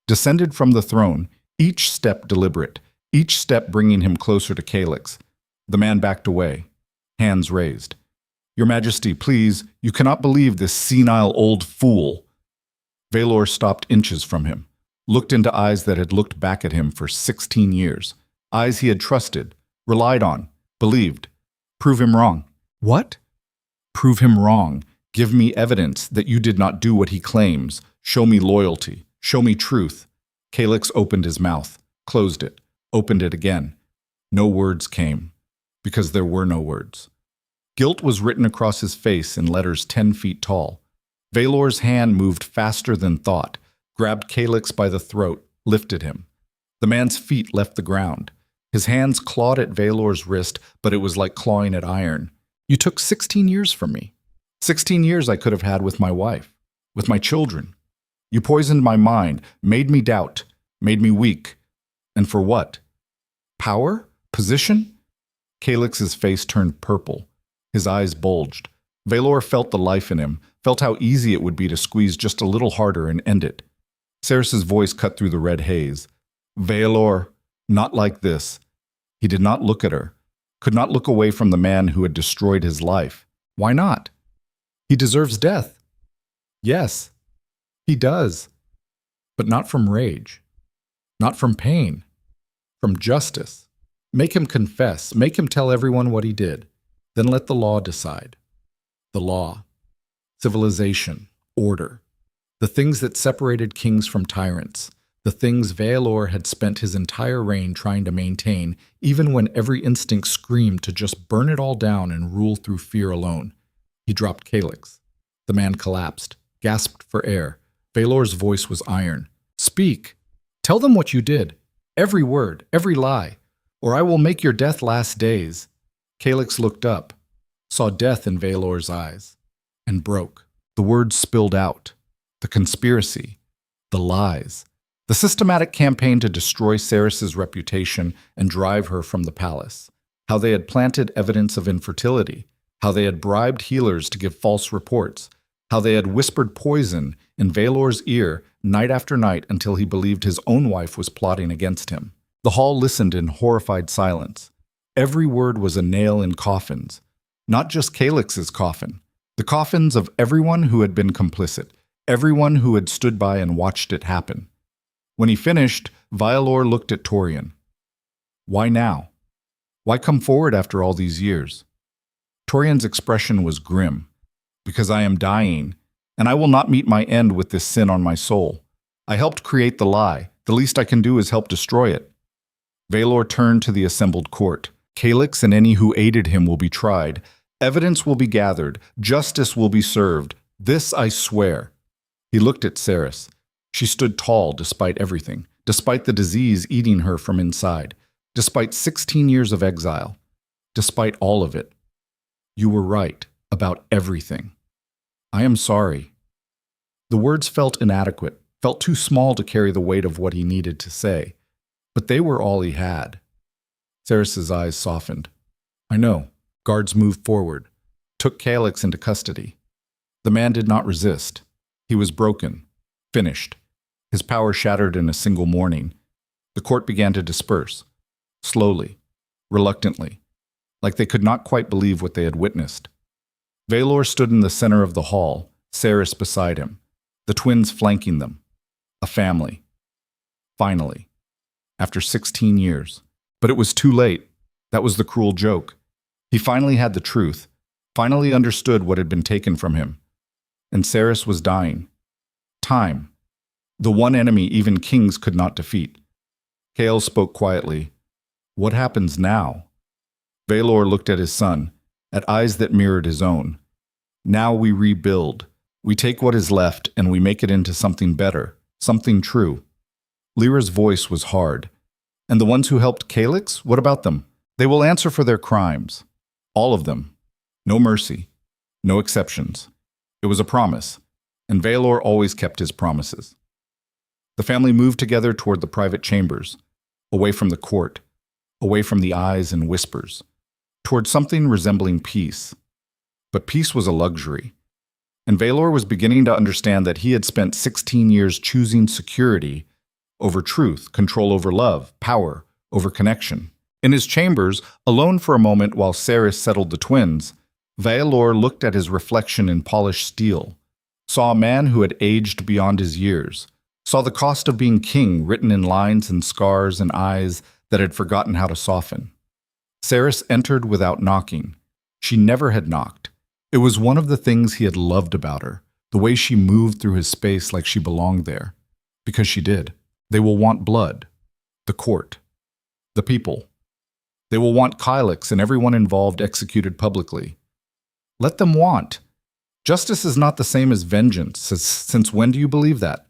descended from the throne, each step deliberate, each step bringing him closer to Calix. The man backed away, hands raised. "Your Majesty, please, you cannot believe this senile old fool." Valor stopped inches from him, looked into eyes that had looked back at him for 16 years, eyes he had trusted, relied on, believed. "Prove him wrong." "What?" "Prove him wrong. Give me evidence that you did not do what he claims. Show me loyalty. Show me truth." Calix opened his mouth, closed it, opened it again. No words came, because there were no words. Guilt was written across his face in letters 10 feet tall. Valor's hand moved faster than thought, grabbed Calix by the throat, lifted him. The man's feet left the ground. His hands clawed at Valor's wrist, but it was like clawing at iron. "You took 16 years from me. 16 years I could have had with my wife, with my children. You poisoned my mind, made me doubt, made me weak. And for what? Power? Position?" Calix's face turned purple. His eyes bulged. Valor felt the life in him, felt how easy it would be to squeeze just a little harder and end it. Cerys's voice cut through the red haze. "Valor, not like this." He did not look at her, could not look away from the man who had destroyed his life. Why not? He deserves death. Yes, he does. But not from rage. Not from pain. From justice. Make him confess. Make him tell everyone what he did. Then let the law decide. The law. Civilization. Order. The things that separated kings from tyrants. The things Valor had spent his entire reign trying to maintain, even when every instinct screamed to just burn it all down and rule through fear alone. He dropped Calix. The man collapsed, gasped for air. Valor's voice was iron. "Speak. Tell them what you did. Every word, every lie. Or I will make your death last days." Calix looked up, saw death in Valor's eyes, and broke. The words spilled out. The conspiracy. The lies. The systematic campaign to destroy Cerys's reputation and drive her from the palace. How they had planted evidence of infertility. How they had bribed healers to give false reports. How they had whispered poison in Valor's ear night after night until he believed his own wife was plotting against him. The hall listened in horrified silence. Every word was a nail in coffins. Not just Calix's coffin. The coffins of everyone who had been complicit. Everyone who had stood by and watched it happen. When he finished, Valor looked at Torian. Why now? Why come forward after all these years? Torian's expression was grim. Because I am dying, and I will not meet my end with this sin on my soul. I helped create the lie. The least I can do is help destroy it. Valor turned to the assembled court. Calix and any who aided him will be tried. Evidence will be gathered. Justice will be served. This I swear. He looked at Cerys. She stood tall despite everything, despite the disease eating her from inside, despite 16 years of exile, despite all of it. You were right about everything. I am sorry. The words felt inadequate, felt too small to carry the weight of what he needed to say, but they were all he had. Cerys's eyes softened. I know. Guards moved forward, took Calix into custody. The man did not resist. He was broken, finished. His power shattered in a single morning. The court began to disperse, slowly, reluctantly, like they could not quite believe what they had witnessed. Valor stood in the center of the hall, Ceres beside him, the twins flanking them. A family. Finally. After 16 years. But it was too late. That was the cruel joke. He finally had the truth, finally understood what had been taken from him. And Ceres was dying. Time. The one enemy even kings could not defeat. Kale spoke quietly. What happens now? Valor looked at his son, at eyes that mirrored his own. Now we rebuild. We take what is left and we make it into something better, something true. Lyra's voice was hard. And the ones who helped Calyx, what about them? They will answer for their crimes. All of them. No mercy. No exceptions. It was a promise, and Valor always kept his promises. The family moved together toward the private chambers, away from the court, away from the eyes and whispers, toward something resembling peace. But peace was a luxury, and Valor was beginning to understand that he had spent 16 years choosing security over truth, control over love, power over connection. In his chambers, alone for a moment while Ceres settled the twins, Valor looked at his reflection in polished steel, saw a man who had aged beyond his years, saw the cost of being king written in lines and scars and eyes that had forgotten how to soften. Ceres entered without knocking. She never had knocked. It was one of the things he had loved about her, the way she moved through his space like she belonged there. Because she did. They will want blood, the court, the people. They will want Calyx and everyone involved executed publicly. Let them want. Justice is not the same as vengeance. Since when do you believe that?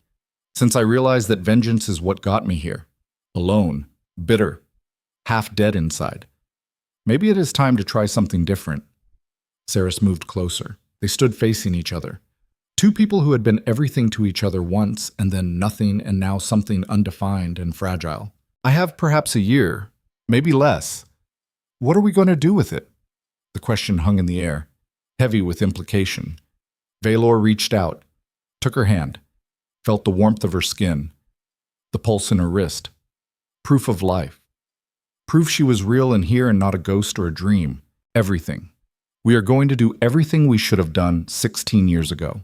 Since I realized that vengeance is what got me here. Alone, bitter, half dead inside. Maybe it is time to try something different. Ceres moved closer. They stood facing each other. Two people who had been everything to each other once and then nothing and now something undefined and fragile. I have perhaps a year, maybe less. What are we going to do with it? The question hung in the air, heavy with implication. Valor reached out, took her hand, felt the warmth of her skin, the pulse in her wrist. Proof of life. Proof she was real and here and not a ghost or a dream. Everything. We are going to do everything we should have done 16 years ago.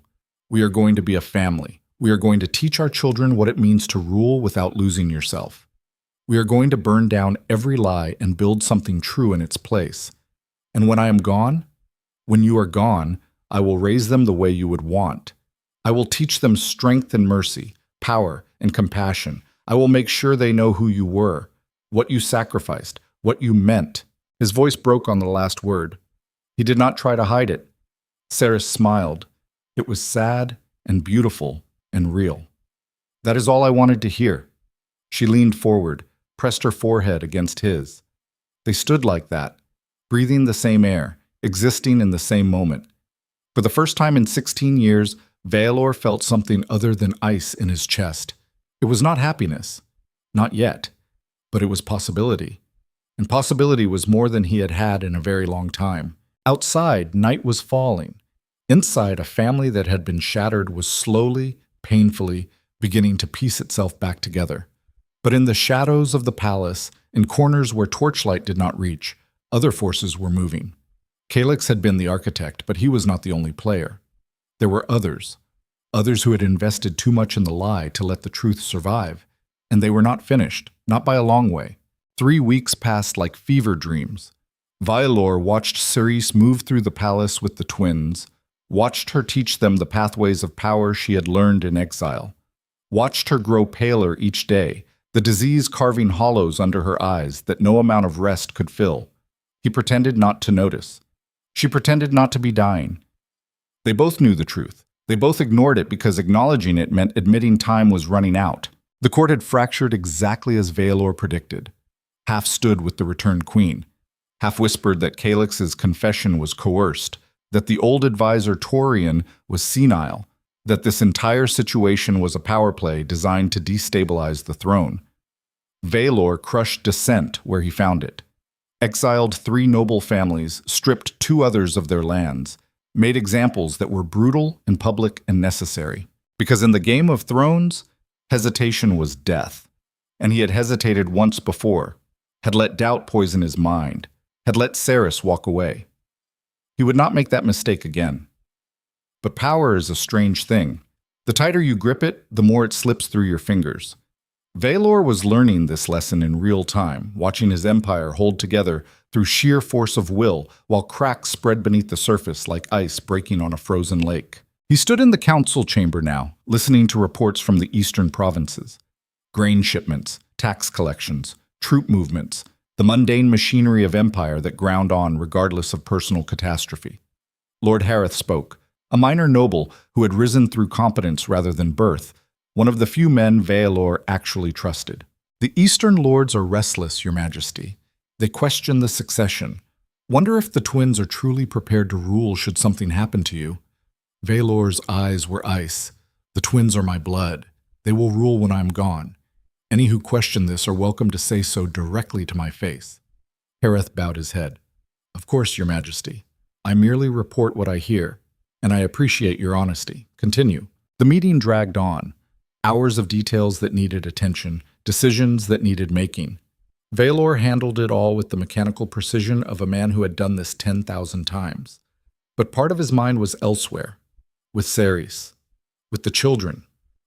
We are going to be a family. We are going to teach our children what it means to rule without losing yourself. We are going to burn down every lie and build something true in its place. And when I am gone, when you are gone, I will raise them the way you would want. I will teach them strength and mercy, power and compassion. I will make sure they know who you were, what you sacrificed, what you meant. His voice broke on the last word. He did not try to hide it. Ceres smiled. It was sad and beautiful and real. That is all I wanted to hear. She leaned forward, pressed her forehead against his. They stood like that, breathing the same air, existing in the same moment. For the first time in 16 years, Valor felt something other than ice in his chest. It was not happiness, not yet, but it was possibility. And possibility was more than he had had in a very long time. Outside, night was falling. Inside, a family that had been shattered was slowly, painfully, beginning to piece itself back together. But in the shadows of the palace, in corners where torchlight did not reach, other forces were moving. Calyx had been the architect, but he was not the only player. There were others who had invested too much in the lie to let the truth survive, and they were not finished, not by a long way. 3 weeks passed like fever dreams. Valor watched Ceres move through the palace with the twins, watched her teach them the pathways of power she had learned in exile, watched her grow paler each day, the disease carving hollows under her eyes that no amount of rest could fill. He pretended not to notice. She pretended not to be dying. They both knew the truth. They both ignored it because acknowledging it meant admitting time was running out. The court had fractured exactly as Valor predicted. Half stood with the returned queen. Half whispered that Calyx's confession was coerced, that the old advisor Torian was senile, that this entire situation was a power play designed to destabilize the throne. Valor crushed dissent where he found it. Exiled 3 noble families, stripped 2 others of their lands, made examples that were brutal and public and necessary. Because in the Game of Thrones, hesitation was death. and he had hesitated once before, had let doubt poison his mind, had let Saris walk away. He would not make that mistake again. But power is a strange thing. The tighter you grip it, the more it slips through your fingers. Valor was learning this lesson in real time, watching his empire hold together through sheer force of will, while cracks spread beneath the surface like ice breaking on a frozen lake. He stood in the council chamber now, listening to reports from the eastern provinces. Grain shipments, tax collections, troop movements, the mundane machinery of empire that ground on regardless of personal catastrophe. Lord Harith spoke, a minor noble who had risen through competence rather than birth, one of the few men Valor actually trusted. The Eastern lords are restless, Your Majesty. They question the succession. Wonder if the twins are truly prepared to rule should something happen to you. Valor's eyes were ice. The twins are my blood. They will rule when I'm gone. Any who question this are welcome to say so directly to my face. Harith bowed his head. Of course, Your Majesty. I merely report what I hear, and I appreciate your honesty. Continue. The meeting dragged on. Hours of details that needed attention, decisions that needed making. Valor handled it all with the mechanical precision of a man who had done this 10,000 times. But part of his mind was elsewhere, with Saris, with the children,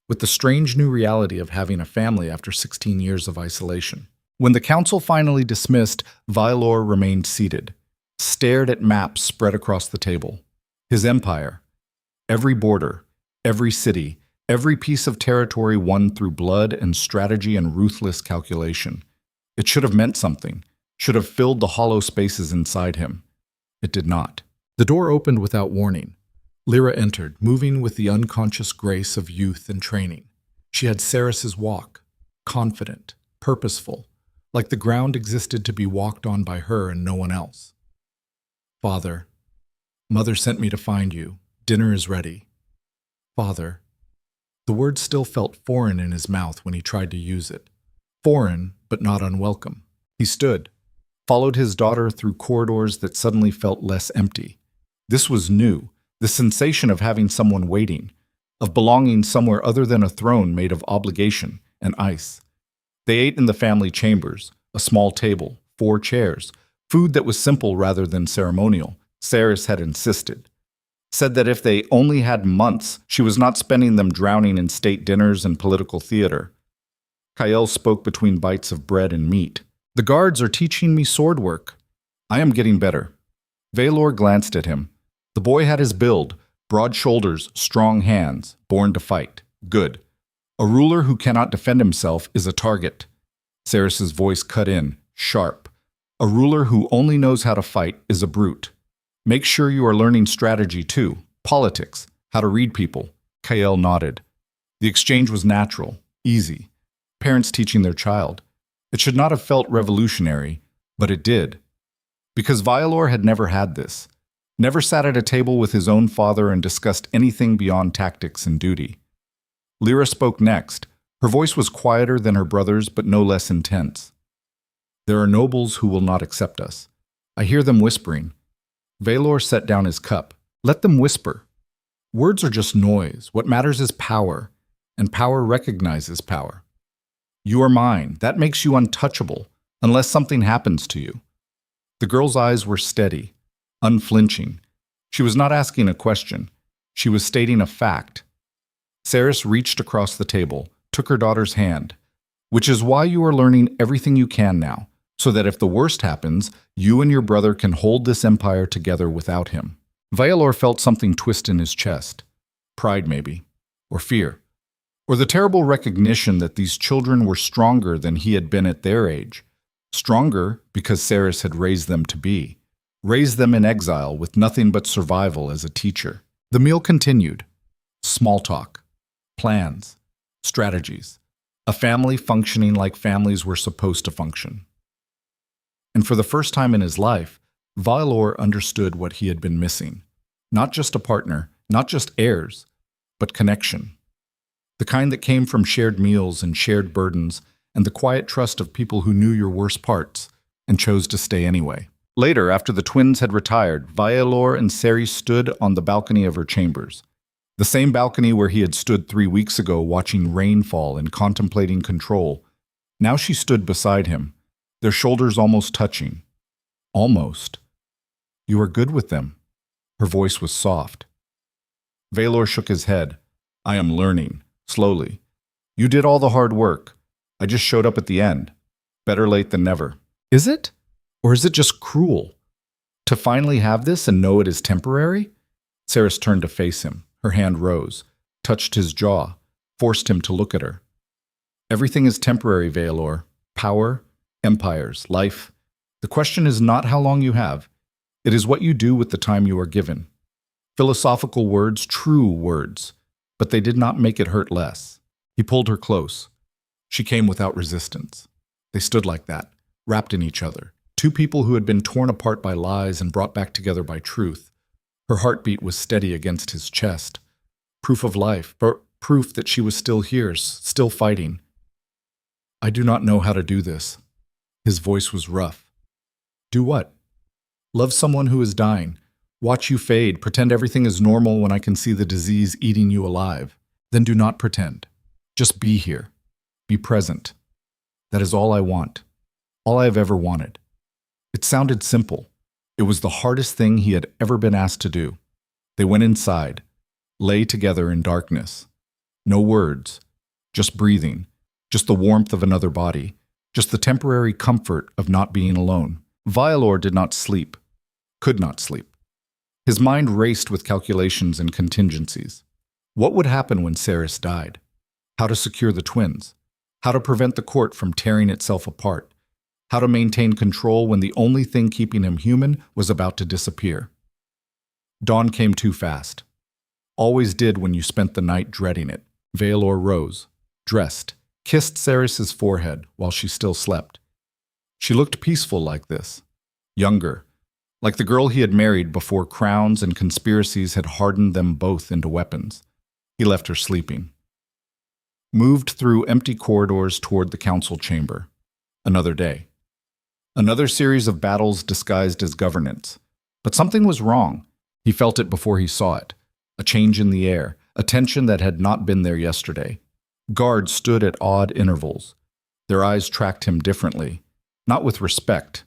with the strange new reality of having a family after 16 years of isolation. When the council finally dismissed, Valor remained seated, stared at maps spread across the table. His empire, every border, every city, every piece of territory won through blood and strategy and ruthless calculation. It should have meant something, should have filled the hollow spaces inside him. It did not. The door opened without warning. Lyra entered, moving with the unconscious grace of youth and training. She had Saris's walk, confident, purposeful, like the ground existed to be walked on by her and no one else. Father, Mother sent me to find you. Dinner is ready. Father. The word still felt foreign in his mouth when he tried to use it. Foreign, but not unwelcome. He stood, followed his daughter through corridors that suddenly felt less empty. This was new, the sensation of having someone waiting, of belonging somewhere other than a throne made of obligation and ice. They ate in the family chambers, a small table, 4 chairs, food that was simple rather than ceremonial. Saris had insisted. Said that if they only had months, she was not spending them drowning in state dinners and political theater. Kael spoke between bites of bread and meat. The guards are teaching me sword work. I am getting better. Valor glanced at him. The boy had his build, broad shoulders, strong hands, born to fight. Good. A ruler who cannot defend himself is a target. Saris's voice cut in, sharp. A ruler who only knows how to fight is a brute. Make sure you are learning strategy too, politics, how to read people. Kael nodded. The exchange was natural, easy. Parents teaching their child. It should not have felt revolutionary, but it did. Because Valor had never had this. Never sat at a table with his own father and discussed anything beyond tactics and duty. Lyra spoke next. Her voice was quieter than her brother's, but no less intense. There are nobles who will not accept us. I hear them whispering. Valor set down his cup. Let them whisper. Words are just noise. What matters is power, and power recognizes power. You are mine. That makes you untouchable, unless something happens to you. The girl's eyes were steady, unflinching. She was not asking a question. She was stating a fact. Saris reached across the table, took her daughter's hand. Which is why you are learning everything you can now, so that if the worst happens, you and your brother can hold this empire together without him. Valor felt something twist in his chest. Pride, maybe. Or fear. Or the terrible recognition that these children were stronger than he had been at their age. Stronger because Saris had raised them to be. Raised them in exile with nothing but survival as a teacher. The meal continued. Small talk. Plans. Strategies. A family functioning like families were supposed to function. And for the first time in his life, Valor understood what he had been missing. Not just a partner, not just heirs, but connection. The kind that came from shared meals and shared burdens, and the quiet trust of people who knew your worst parts and chose to stay anyway. Later, after the twins had retired, Valor and Saris stood on the balcony of her chambers. The same balcony where he had stood 3 weeks ago watching rain fall and contemplating control. Now she stood beside him, their shoulders almost touching. Almost. You are good with them. Her voice was soft. Valor shook his head. I am learning, slowly. You did all the hard work. I just showed up at the end. Better late than never. Is it? Or is it just cruel? To finally have this and know it is temporary? Saris turned to face him. Her hand rose, touched his jaw, forced him to look at her. Everything is temporary, Valor. Power, empires, life. The question is not how long you have. It is what you do with the time you are given. Philosophical words, true words, but they did not make it hurt less. He pulled her close. She came without resistance. They stood like that, wrapped in each other. Two people who had been torn apart by lies and brought back together by truth. Her heartbeat was steady against his chest. Proof of life, proof that she was still here, still fighting. I do not know how to do this. His voice was rough. Do what? Love someone who is dying. Watch you fade, pretend everything is normal when I can see the disease eating you alive. Then do not pretend. Just be here. Be present. That is all I want. All I have ever wanted. It sounded simple. It was the hardest thing he had ever been asked to do. They went inside, lay together in darkness. No words, just breathing, just the warmth of another body, just the temporary comfort of not being alone. Vialor did not sleep, could not sleep. His mind raced with calculations and contingencies. What would happen when Saris died? How to secure the twins? How to prevent the court from tearing itself apart? How to maintain control when the only thing keeping him human was about to disappear? Dawn came too fast. Always did when you spent the night dreading it. Valor rose, dressed, kissed Saris's forehead while she still slept. She looked peaceful like this, younger, like the girl he had married before crowns and conspiracies had hardened them both into weapons. He left her sleeping. Moved through empty corridors toward the council chamber. Another day. Another series of battles disguised as governance. But something was wrong. He felt it before he saw it. A change in the air, a tension that had not been there yesterday. Guards stood at odd intervals. Their eyes tracked him differently, not with respect,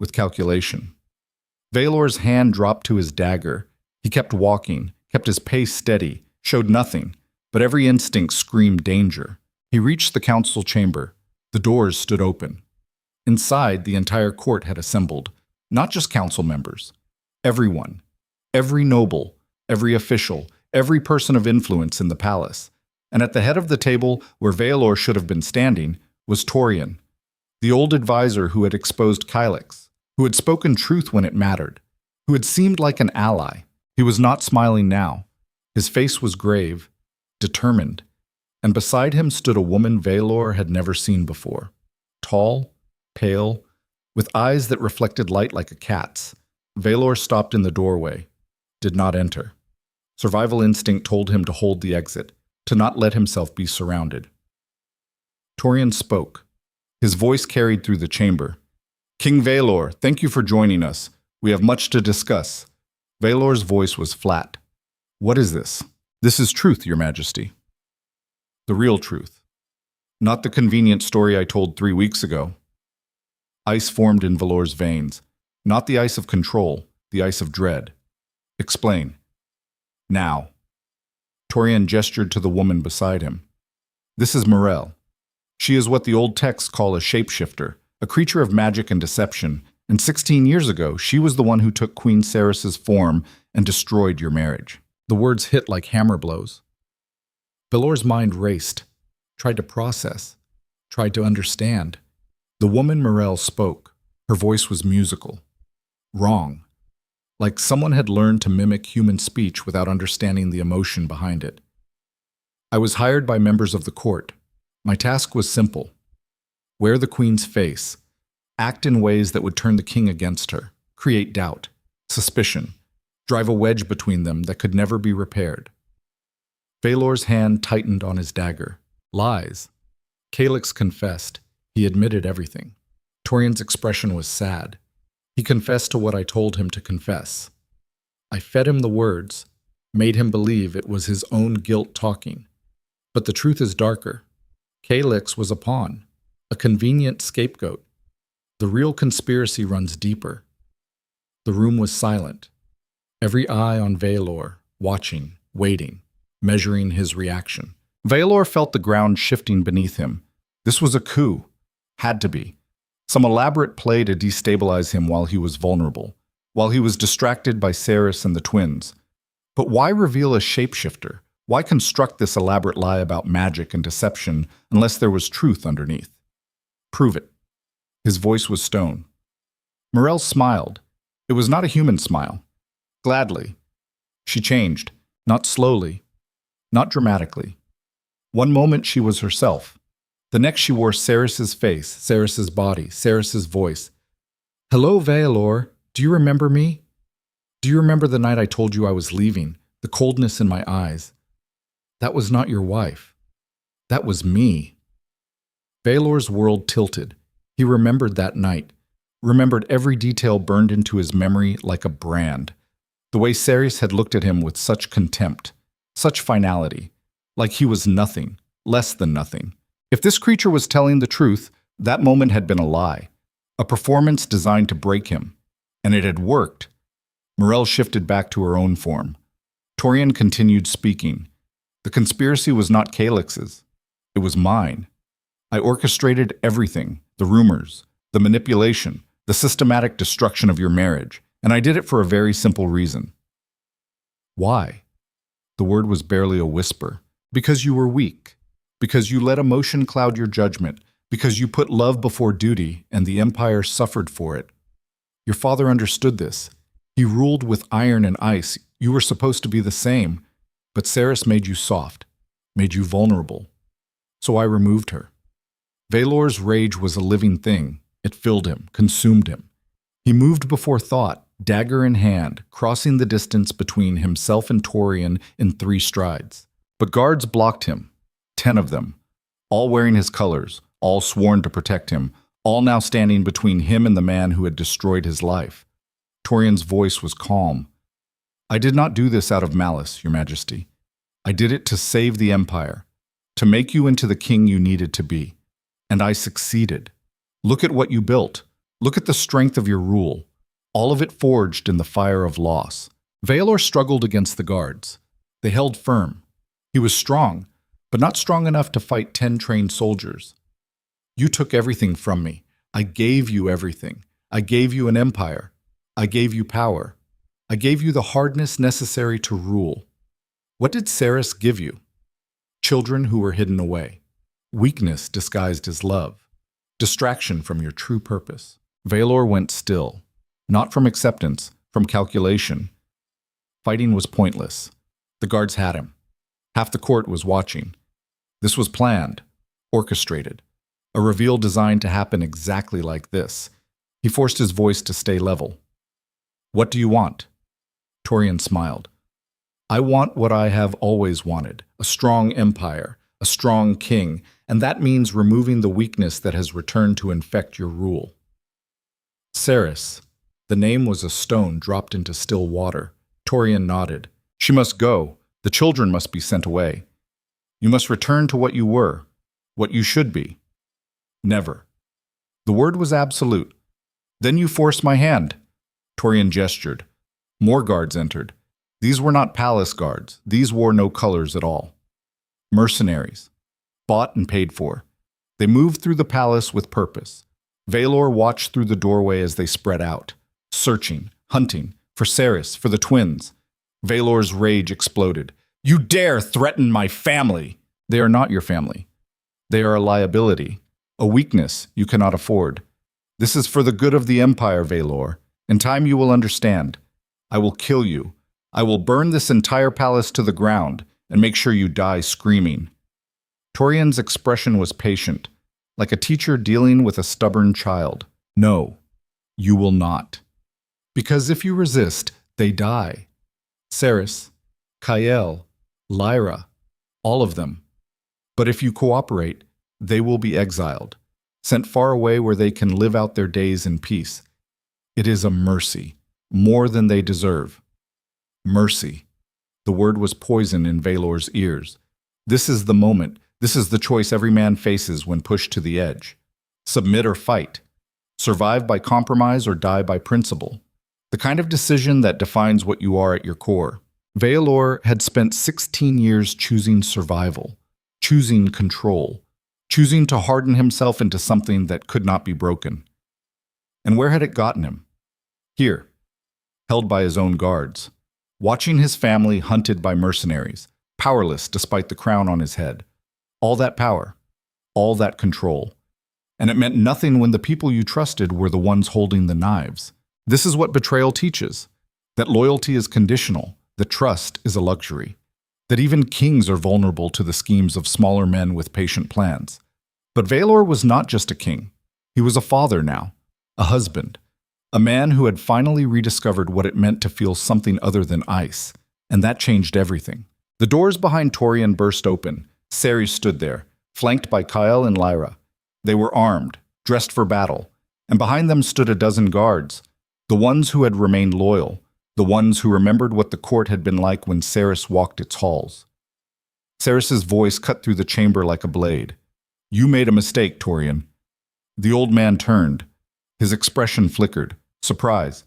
with calculation. Valor's hand dropped to his dagger. He kept walking, kept his pace steady, showed nothing, but every instinct screamed danger. He reached the council chamber. The doors stood open. Inside, the entire court had assembled, not just council members. Everyone, every noble, every official, every person of influence in the palace. And at the head of the table, where Valor should have been standing, was Torian, the old advisor who had exposed Kylix, who had spoken truth when it mattered, who had seemed like an ally. He was not smiling now. His face was grave, determined, and beside him stood a woman Valor had never seen before. Tall, pale, with eyes that reflected light like a cat's. Valor stopped in the doorway, did not enter. Survival instinct told him to hold the exit, to not let himself be surrounded. Torian spoke. His voice carried through the chamber. King Valor, thank you for joining us. We have much to discuss. Valor's voice was flat. What is this? This is truth, Your Majesty. The real truth. Not the convenient story I told 3 weeks ago. Ice formed in Valor's veins. Not the ice of control, the ice of dread. Explain. Now. Torian gestured to the woman beside him. This is Morel. She is what the old texts call a shapeshifter, a creature of magic and deception, and 16 years ago, she was the one who took Queen Saris's form and destroyed your marriage. The words hit like hammer blows. Valor's mind raced, tried to process, tried to understand. The woman Morel spoke. Her voice was musical. Wrong. Like someone had learned to mimic human speech without understanding the emotion behind it. I was hired by members of the court. My task was simple. Wear the queen's face. Act in ways that would turn the king against her. Create doubt, suspicion. Drive a wedge between them that could never be repaired. Valor's hand tightened on his dagger. Lies. Kylix confessed. He admitted everything. Torian's expression was sad. He confessed to what I told him to confess. I fed him the words, made him believe it was his own guilt talking. But the truth is darker. Kylix was a pawn. A convenient scapegoat. The real conspiracy runs deeper. The room was silent. Every eye on Valor, watching, waiting, measuring his reaction. Valor felt the ground shifting beneath him. This was a coup. Had to be. Some elaborate play to destabilize him while he was vulnerable, while he was distracted by Ceres and the twins. But why reveal a shapeshifter? Why construct this elaborate lie about magic and deception unless there was truth underneath? Prove it. His voice was stone. Morel smiled. It was not a human smile. Gladly. She changed, not slowly, not dramatically. One moment she was herself. The next she wore Ceres's face, Ceres's body, Ceres's voice. Hello, Valor. Do you remember me? Do you remember the night I told you I was leaving, the coldness in my eyes? That was not your wife. That was me. Valor's world tilted. He remembered that night, remembered every detail burned into his memory like a brand. The way Ceres had looked at him with such contempt, such finality, like he was nothing, less than nothing. If this creature was telling the truth, that moment had been a lie, a performance designed to break him. And it had worked. Morel shifted back to her own form. Torian continued speaking. The conspiracy was not Calix's. It was mine. I orchestrated everything, the rumors, the manipulation, the systematic destruction of your marriage, and I did it for a very simple reason. Why? The word was barely a whisper. Because you were weak. Because you let emotion cloud your judgment. Because you put love before duty, and the empire suffered for it. Your father understood this. He ruled with iron and ice. You were supposed to be the same, but Ceres made you soft, made you vulnerable. So I removed her. Valor's rage was a living thing. It filled him, consumed him. He moved before thought, dagger in hand, crossing the distance between himself and Torian in 3 strides. But guards blocked him, 10 of them, all wearing his colors, all sworn to protect him, all now standing between him and the man who had destroyed his life. Torian's voice was calm. I did not do this out of malice, Your Majesty. I did it to save the Empire, to make you into the king you needed to be. And I succeeded. Look at what you built. Look at the strength of your rule. All of it forged in the fire of loss. Valor struggled against the guards. They held firm. He was strong, but not strong enough to fight 10 trained soldiers. You took everything from me. I gave you everything. I gave you an empire. I gave you power. I gave you the hardness necessary to rule. What did Ceres give you? Children who were hidden away. Weakness disguised as love. Distraction from your true purpose. Valor went still. Not from acceptance, from calculation. Fighting was pointless. The guards had him. Half the court was watching. This was planned, orchestrated. A reveal designed to happen exactly like this. He forced his voice to stay level. What do you want? Torian smiled. I want what I have always wanted, a strong empire, a strong king, and that means removing the weakness that has returned to infect your rule. Ceres. The name was a stone dropped into still water. Torian nodded. She must go. The children must be sent away. You must return to what you were, what you should be. Never. The word was absolute. Then you forced my hand. Torian gestured. More guards entered. These were not palace guards. These wore no colors at all. Mercenaries. Bought and paid for. They moved through the palace with purpose. Valor watched through the doorway as they spread out, searching, hunting, for Ceres, for the twins. Valor's rage exploded. You dare threaten my family! They are not your family. They are a liability, a weakness you cannot afford. This is for the good of the Empire, Valor. In time you will understand. I will kill you. I will burn this entire palace to the ground and make sure you die screaming. Torian's expression was patient, like a teacher dealing with a stubborn child. No, you will not. Because if you resist, they die. Ceres, Kael, Lyra, all of them. But if you cooperate, they will be exiled, sent far away where they can live out their days in peace. It is a mercy, more than they deserve. Mercy. The word was poison in Valor's ears. This is the moment. This is the choice every man faces when pushed to the edge. Submit or fight. Survive by compromise or die by principle. The kind of decision that defines what you are at your core. Veilor had spent 16 years choosing survival, choosing control, choosing to harden himself into something that could not be broken. And where had it gotten him? Here, held by his own guards, watching his family hunted by mercenaries, powerless despite the crown on his head. All that power, all that control. And it meant nothing when the people you trusted were the ones holding the knives. This is what betrayal teaches, that loyalty is conditional, that trust is a luxury, that even kings are vulnerable to the schemes of smaller men with patient plans. But Veilor was not just a king. He was a father now, a husband, a man who had finally rediscovered what it meant to feel something other than ice, and that changed everything. The doors behind Torian burst open. Ceres stood there, flanked by Kyle and Lyra. They were armed, dressed for battle, and behind them stood a dozen guards, the ones who had remained loyal, the ones who remembered what the court had been like when Ceres walked its halls. Ceres's voice cut through the chamber like a blade. "You made a mistake, Torian." The old man turned. His expression flickered, surprise,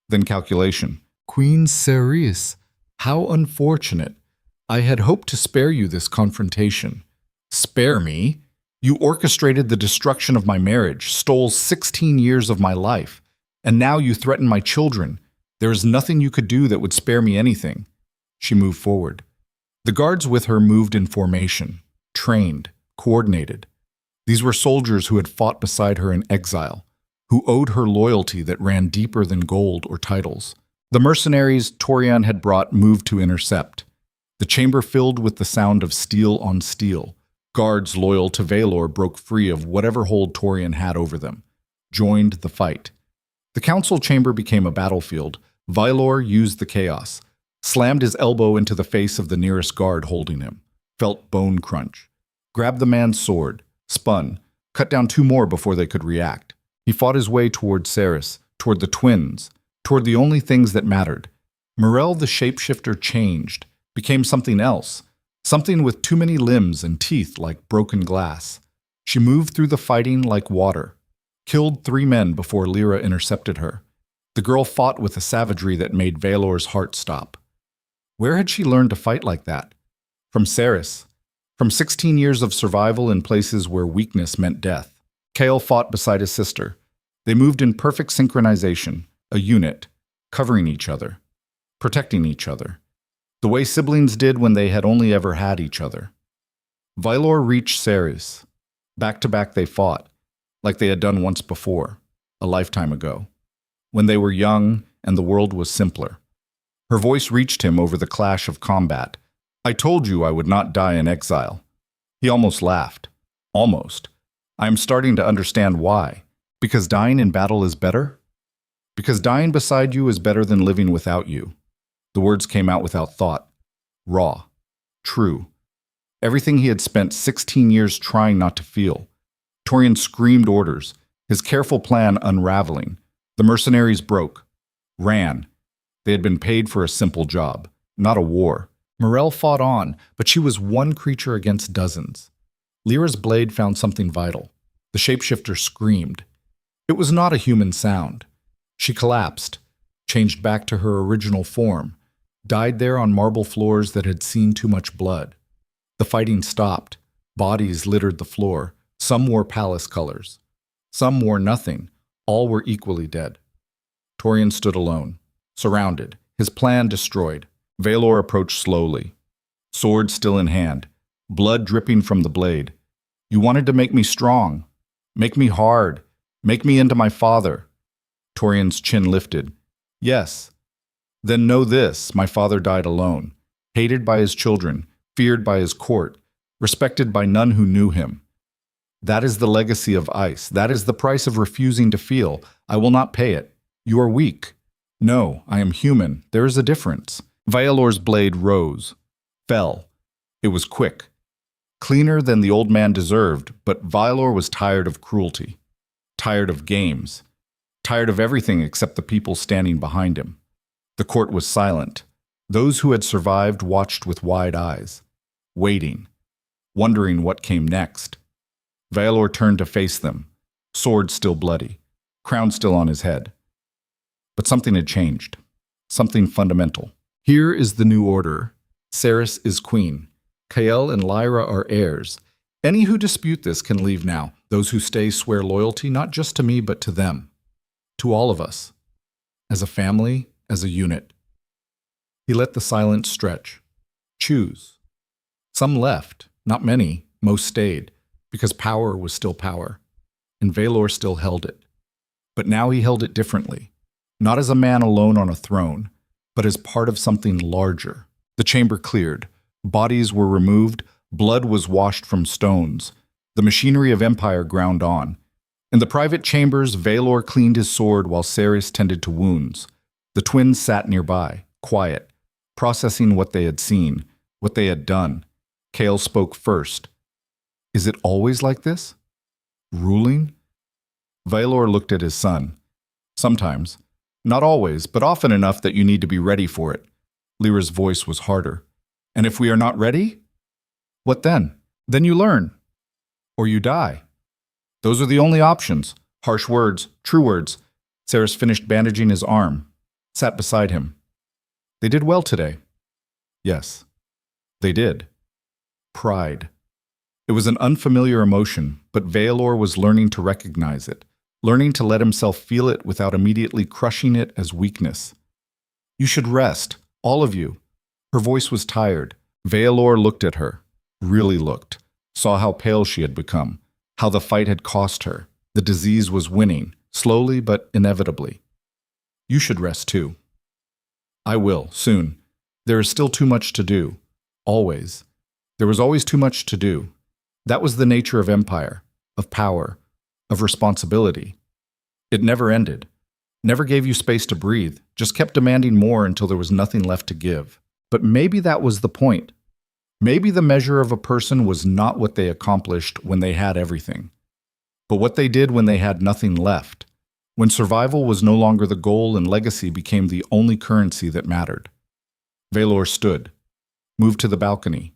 then calculation. "Queen Ceres, how unfortunate. I had hoped to spare you this confrontation." "Spare me? You orchestrated the destruction of my marriage, stole 16 years of my life, and now you threaten my children. There is nothing you could do that would spare me anything." She moved forward. The guards with her moved in formation, trained, coordinated. These were soldiers who had fought beside her in exile, who owed her loyalty that ran deeper than gold or titles. The mercenaries Torian had brought moved to intercept. The chamber filled with the sound of steel on steel. Guards loyal to Veilor broke free of whatever hold Torian had over them, joined the fight. The council chamber became a battlefield. Veilor used the chaos, slammed his elbow into the face of the nearest guard holding him, felt bone crunch, grabbed the man's sword, spun, cut down two more before they could react. He fought his way toward Ceres, toward the twins, toward the only things that mattered. Morel the shapeshifter changed, became something else, something with too many limbs and teeth like broken glass. She moved through the fighting like water, killed 3 men before Lyra intercepted her. The girl fought with a savagery that made Veilor's heart stop. Where had she learned to fight like that? From Ceres. From 16 years of survival in places where weakness meant death. Kale fought beside his sister. They moved in perfect synchronization, a unit, covering each other, protecting each other, the way siblings did when they had only ever had each other. Veilor reached Ceres. Back to back they fought, like they had done once before, a lifetime ago, when they were young and the world was simpler. Her voice reached him over the clash of combat. "I told you I would not die in exile." He almost laughed. Almost. I am starting to understand why. Because dying in battle is better? Because dying beside you is better than living without you. The words came out without thought. Raw. True. Everything he had spent 16 years trying not to feel. Torian screamed orders, his careful plan unraveling. The mercenaries broke. Ran. They had been paid for a simple job, not a war. Morel fought on, but she was one creature against dozens. Lyra's blade found something vital. The shapeshifter screamed. It was not a human sound. She collapsed, changed back to her original form, died there on marble floors that had seen too much blood. The fighting stopped. Bodies littered the floor. Some wore palace colors. Some wore nothing. All were equally dead. Torian stood alone, surrounded, his plan destroyed. Veilor approached slowly, sword still in hand, blood dripping from the blade. "You wanted to make me strong, make me hard, make me into my father." Torian's chin lifted. "Yes. Then know this, my father died alone, hated by his children, feared by his court, respected by none who knew him. That is the legacy of ice. That is the price of refusing to feel. I will not pay it. You are weak. No, I am human. There is a difference." Veilor's blade rose, fell. It was quick. Cleaner than the old man deserved, but Veilor was tired of cruelty, tired of games, tired of everything except the people standing behind him. The court was silent. Those who had survived watched with wide eyes, waiting, wondering what came next. Veilor turned to face them. sword still bloody, crown still on his head. But something had changed, something fundamental. Here is the new order. Cerys is queen. Kael and Lyra are heirs. Any who dispute this can leave now. Those who stay swear loyalty not just to me, but to them. To all of us. As a family, as a unit. He let the silence stretch. Choose. Some left, not many, most stayed, because power was still power, and Vaelor still held it. But now he held it differently, not as a man alone on a throne, but as part of something larger. The chamber cleared, bodies were removed, blood was washed from stones, the machinery of empire ground on. In the private chambers, Vaelor cleaned his sword while Cerys tended to wounds. The twins sat nearby, quiet, processing what they had seen, what they had done. Kael spoke first. Is it always like this? Ruling? Vaelor looked at his son. Sometimes. Not always, but often enough that you need to be ready for it. Lyra's voice was harder. And if we are not ready? What then? Then you learn. Or you die. Those are the only options. Harsh words, true words. Cerys finished bandaging his arm, sat beside him. They did well today. Yes, they did. Pride. It was an unfamiliar emotion, but Vaelor was learning to recognize it, learning to let himself feel it without immediately crushing it as weakness. You should rest, all of you. Her voice was tired. Vaelor looked at her, really looked, saw how pale she had become, how the fight had cost her. The disease was winning, slowly but inevitably. You should rest too. I will, soon. There is still too much to do. Always. There was always too much to do. That was the nature of empire, of power, of responsibility. It never ended, never gave you space to breathe, just kept demanding more until there was nothing left to give. But maybe that was the point. Maybe the measure of a person was not what they accomplished when they had everything, but what they did when they had nothing left, when survival was no longer the goal and legacy became the only currency that mattered. Vaelor stood, moved to the balcony,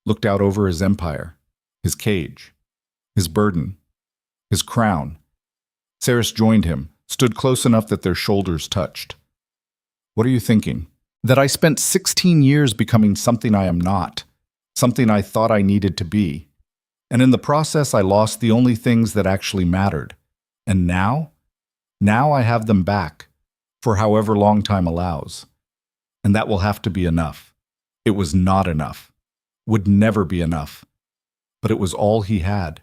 looked out over his empire, his cage, his burden, his crown. Cerys joined him, stood close enough that their shoulders touched. What are you thinking? That I spent 16 years becoming something I am not, something I thought I needed to be. And in the process, I lost the only things that actually mattered. And now I have them back, for however long time allows. And that will have to be enough. It was not enough. Would never be enough. But it was all he had.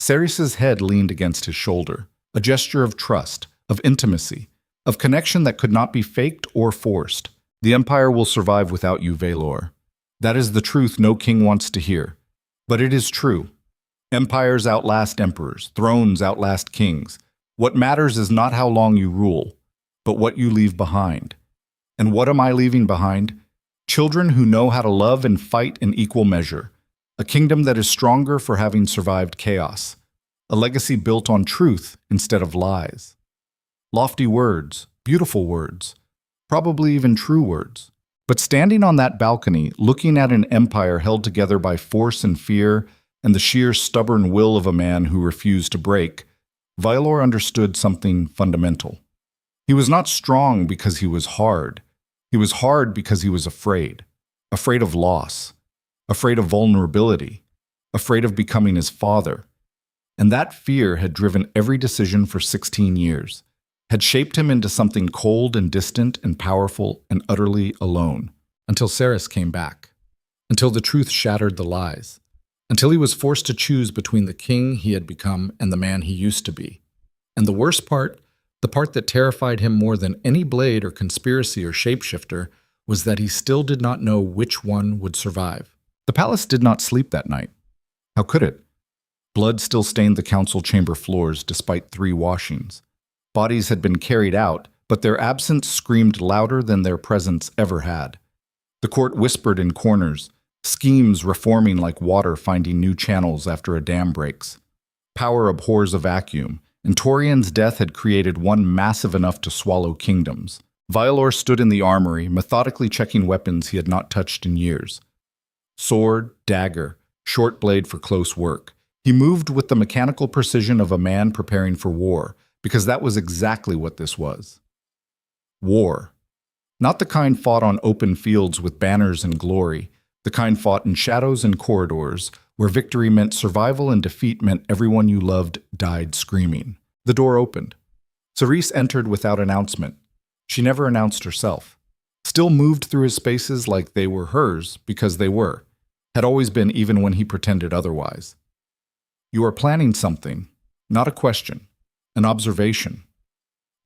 Cerys' head leaned against his shoulder, a gesture of trust, of intimacy, of connection that could not be faked or forced. The empire will survive without you, Vaelor. That is the truth no king wants to hear. But it is true. Empires outlast emperors, thrones outlast kings. What matters is not how long you rule, but what you leave behind. And what am I leaving behind? Children who know how to love and fight in equal measure. A kingdom that is stronger for having survived chaos. A legacy built on truth instead of lies. Lofty words, beautiful words, probably even true words. But standing on that balcony, looking at an empire held together by force and fear and the sheer stubborn will of a man who refused to break, Vaelor understood something fundamental. He was not strong because he was hard. He was hard because he was afraid. Afraid of loss. Afraid of vulnerability. Afraid of becoming his father. And that fear had driven every decision for 16 years. Had shaped him into something cold and distant and powerful and utterly alone, until Cerys came back, until the truth shattered the lies, until he was forced to choose between the king he had become and the man he used to be. And the worst part, the part that terrified him more than any blade or conspiracy or shapeshifter, was that he still did not know which one would survive. The palace did not sleep that night. How could it? Blood still stained the council chamber floors despite 3 washings. Bodies had been carried out, but their absence screamed louder than their presence ever had. The court whispered in corners, schemes reforming like water finding new channels after a dam breaks. Power abhors a vacuum, and Torian's death had created one massive enough to swallow kingdoms. Vaelor stood in the armory, methodically checking weapons he had not touched in years. Sword, dagger, short blade for close work. He moved with the mechanical precision of a man preparing for war, because that was exactly what this was. War. Not the kind fought on open fields with banners and glory, the kind fought in shadows and corridors, where victory meant survival and defeat meant everyone you loved died screaming. The door opened. Cerise entered without announcement. She never announced herself. Still moved through his spaces like they were hers, because they were. Had always been, even when he pretended otherwise. You are planning something, not a question, an observation.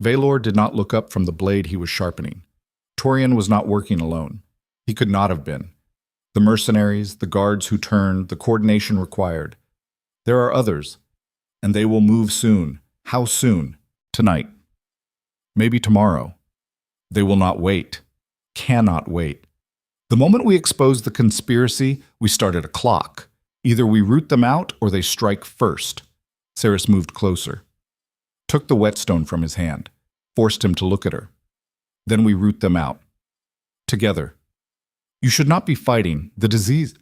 Valor did not look up from the blade he was sharpening. Torian was not working alone. He could not have been. The mercenaries, the guards who turned, the coordination required. There are others, and they will move soon. How soon? Tonight. Maybe tomorrow. They will not wait. Cannot wait. The moment we expose the conspiracy, we started a clock. Either we root them out or they strike first. Ceres moved closer, took the whetstone from his hand, forced him to look at her. Then we root them out. Together. You should not be fighting. The disease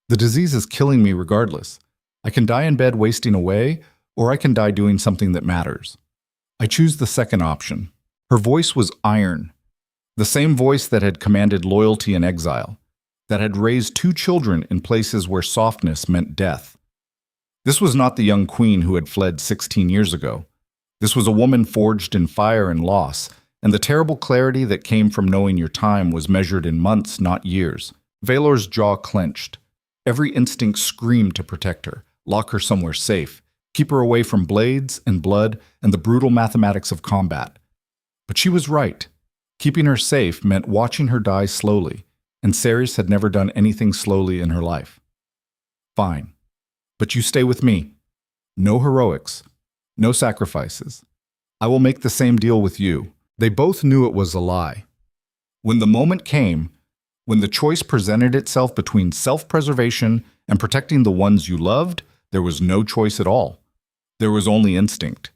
is killing me regardless. I can die in bed wasting away, or I can die doing something that matters. I choose the second option. Her voice was iron. The same voice that had commanded loyalty in exile, that had raised 2 children in places where softness meant death. This was not the young queen who had fled 16 years ago. This was a woman forged in fire and loss, and the terrible clarity that came from knowing your time was measured in months, not years. Valor's jaw clenched. Every instinct screamed to protect her, lock her somewhere safe, keep her away from blades and blood and the brutal mathematics of combat. But she was right. Keeping her safe meant watching her die slowly, and Ceres had never done anything slowly in her life. Fine. But you stay with me. No heroics. No sacrifices. I will make the same deal with you. They both knew it was a lie. When the moment came, when the choice presented itself between self-preservation and protecting the ones you loved, there was no choice at all. There was only instinct.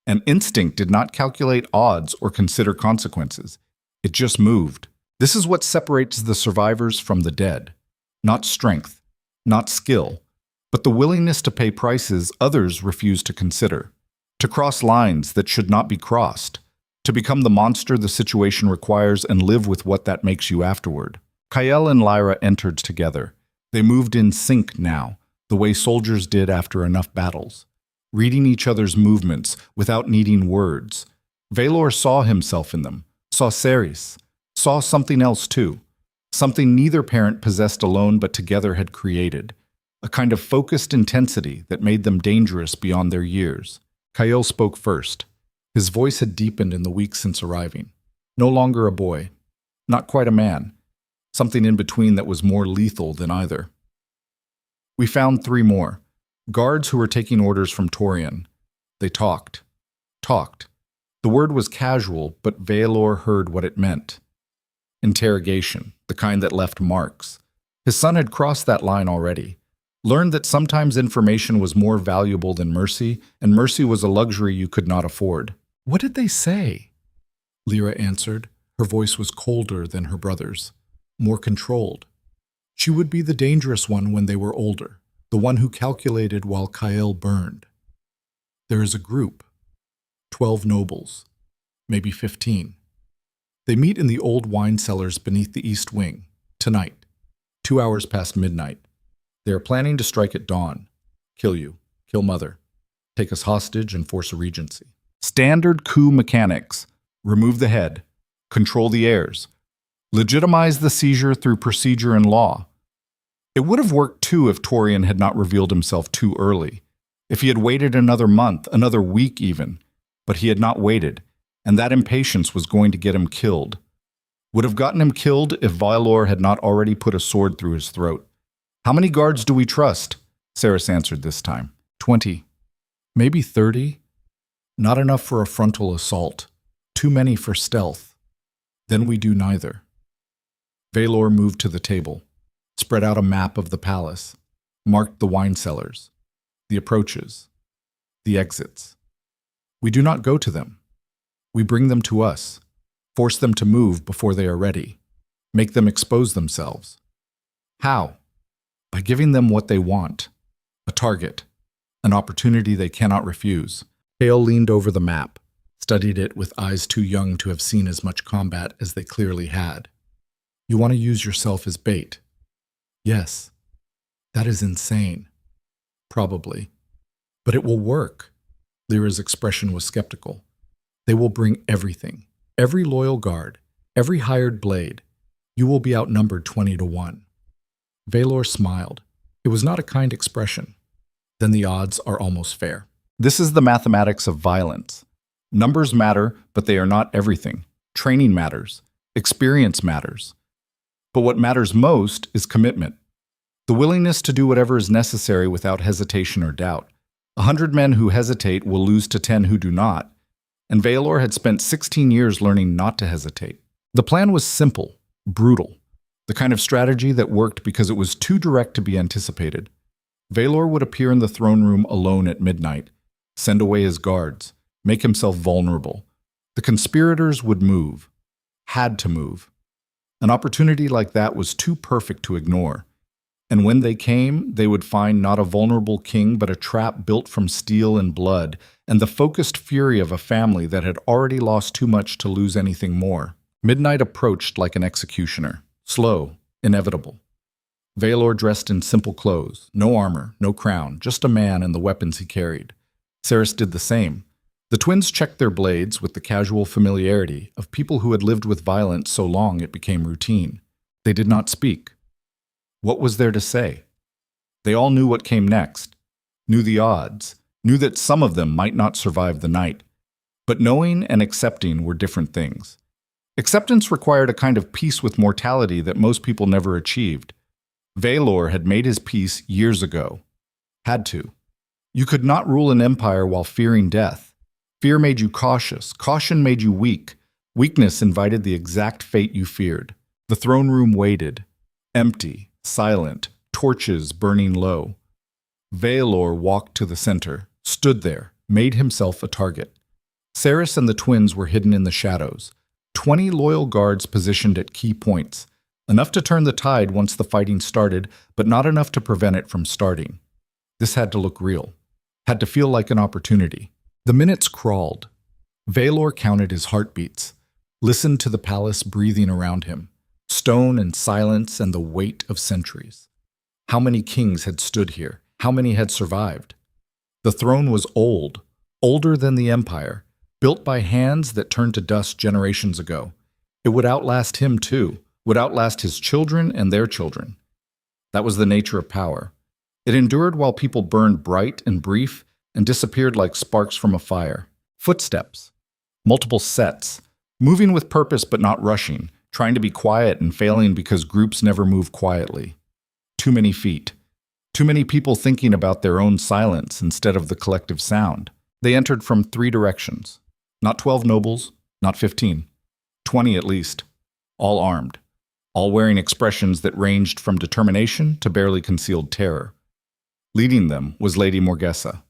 And instinct did not calculate odds or consider consequences. It just moved. This is what separates the survivors from the dead. Not strength, not skill, but the willingness to pay prices others refuse to consider. To cross lines that should not be crossed. To become the monster the situation requires and live with what that makes you afterward. Kael and Lyra entered together. They moved in sync now, the way soldiers did after enough battles. Reading each other's movements without needing words. Valor saw himself in them, saw Ceres, saw something else too. Something neither parent possessed alone but together had created. A kind of focused intensity that made them dangerous beyond their years. Kael spoke first. His voice had deepened in the weeks since arriving. No longer a boy. Not quite a man. Something in between that was more lethal than either. We found 3 more. Guards who were taking orders from Torian. They talked. Talked. The word was casual, but Valor heard what it meant. Interrogation, the kind that left marks. His son had crossed that line already. Learned that sometimes information was more valuable than mercy, and mercy was a luxury you could not afford. What did they say? Lyra answered. Her voice was colder than her brother's, more controlled. She would be the dangerous one when they were older, the one who calculated while Kael burned. There is a group, 12 nobles, maybe 15. They meet in the old wine cellars beneath the east wing, tonight, 2 hours past midnight. They are planning to strike at dawn, kill you, kill Mother, take us hostage and force a regency. Standard coup mechanics, remove the head, control the heirs, legitimize the seizure through procedure and law. It would have worked too if Torian had not revealed himself too early, if he had waited another month, another week even, but he had not waited, and that impatience was going to get him killed. Would have gotten him killed if Valor had not already put a sword through his throat. How many guards do we trust? Ceres answered this time. 20. Maybe 30. Not enough for a frontal assault. Too many for stealth. Then we do neither. Valor moved to the table, spread out a map of the palace, marked the wine cellars, the approaches, the exits. We do not go to them. We bring them to us, force them to move before they are ready, make them expose themselves. How? By giving them what they want, a target, an opportunity they cannot refuse. Hale leaned over the map, studied it with eyes too young to have seen as much combat as they clearly had. You want to use yourself as bait? Yes. That is insane. Probably. But it will work. Lyra's expression was skeptical. They will bring everything. Every loyal guard. Every hired blade. You will be outnumbered 20-1. Valor smiled. It was not a kind expression. Then the odds are almost fair. This is the mathematics of violence. Numbers matter, but they are not everything. Training matters. Experience matters. But what matters most is commitment. The willingness to do whatever is necessary without hesitation or doubt. 100 men who hesitate will lose to 10 who do not. And Valor had spent 16 years learning not to hesitate. The plan was simple, brutal. The kind of strategy that worked because it was too direct to be anticipated. Valor would appear in the throne room alone at midnight, send away his guards, make himself vulnerable. The conspirators would move, had to move. An opportunity like that was too perfect to ignore. And when they came, they would find not a vulnerable king, but a trap built from steel and blood, and the focused fury of a family that had already lost too much to lose anything more. Midnight approached like an executioner, slow, inevitable. Valor dressed in simple clothes, no armor, no crown, just a man and the weapons he carried. Cerys did the same. The twins checked their blades with the casual familiarity of people who had lived with violence so long it became routine. They did not speak. What was there to say? They all knew what came next, knew the odds, knew that some of them might not survive the night. But knowing and accepting were different things. Acceptance required a kind of peace with mortality that most people never achieved. Valor had made his peace years ago. Had to. You could not rule an empire while fearing death. Fear made you cautious. Caution made you weak. Weakness invited the exact fate you feared. The throne room waited, empty, silent, torches burning low. Valor walked to the center, stood there, made himself a target. Cerys and the twins were hidden in the shadows. 20 loyal guards positioned at key points. Enough to turn the tide once the fighting started, but not enough to prevent it from starting. This had to look real. Had to feel like an opportunity. The minutes crawled. Valor counted his heartbeats, listened to the palace breathing around him, stone and silence and the weight of centuries. How many kings had stood here? How many had survived? The throne was old, older than the empire, built by hands that turned to dust generations ago. It would outlast him too, would outlast his children and their children. That was the nature of power. It endured while people burned bright and brief and disappeared like sparks from a fire. Footsteps. Multiple sets. Moving with purpose but not rushing, trying to be quiet and failing because groups never move quietly. Too many feet. Too many people thinking about their own silence instead of the collective sound. They entered from 3 directions. Not 12 nobles, not 15. 20 at least. All armed. All wearing expressions that ranged from determination to barely concealed terror. Leading them was Lady Morgessa.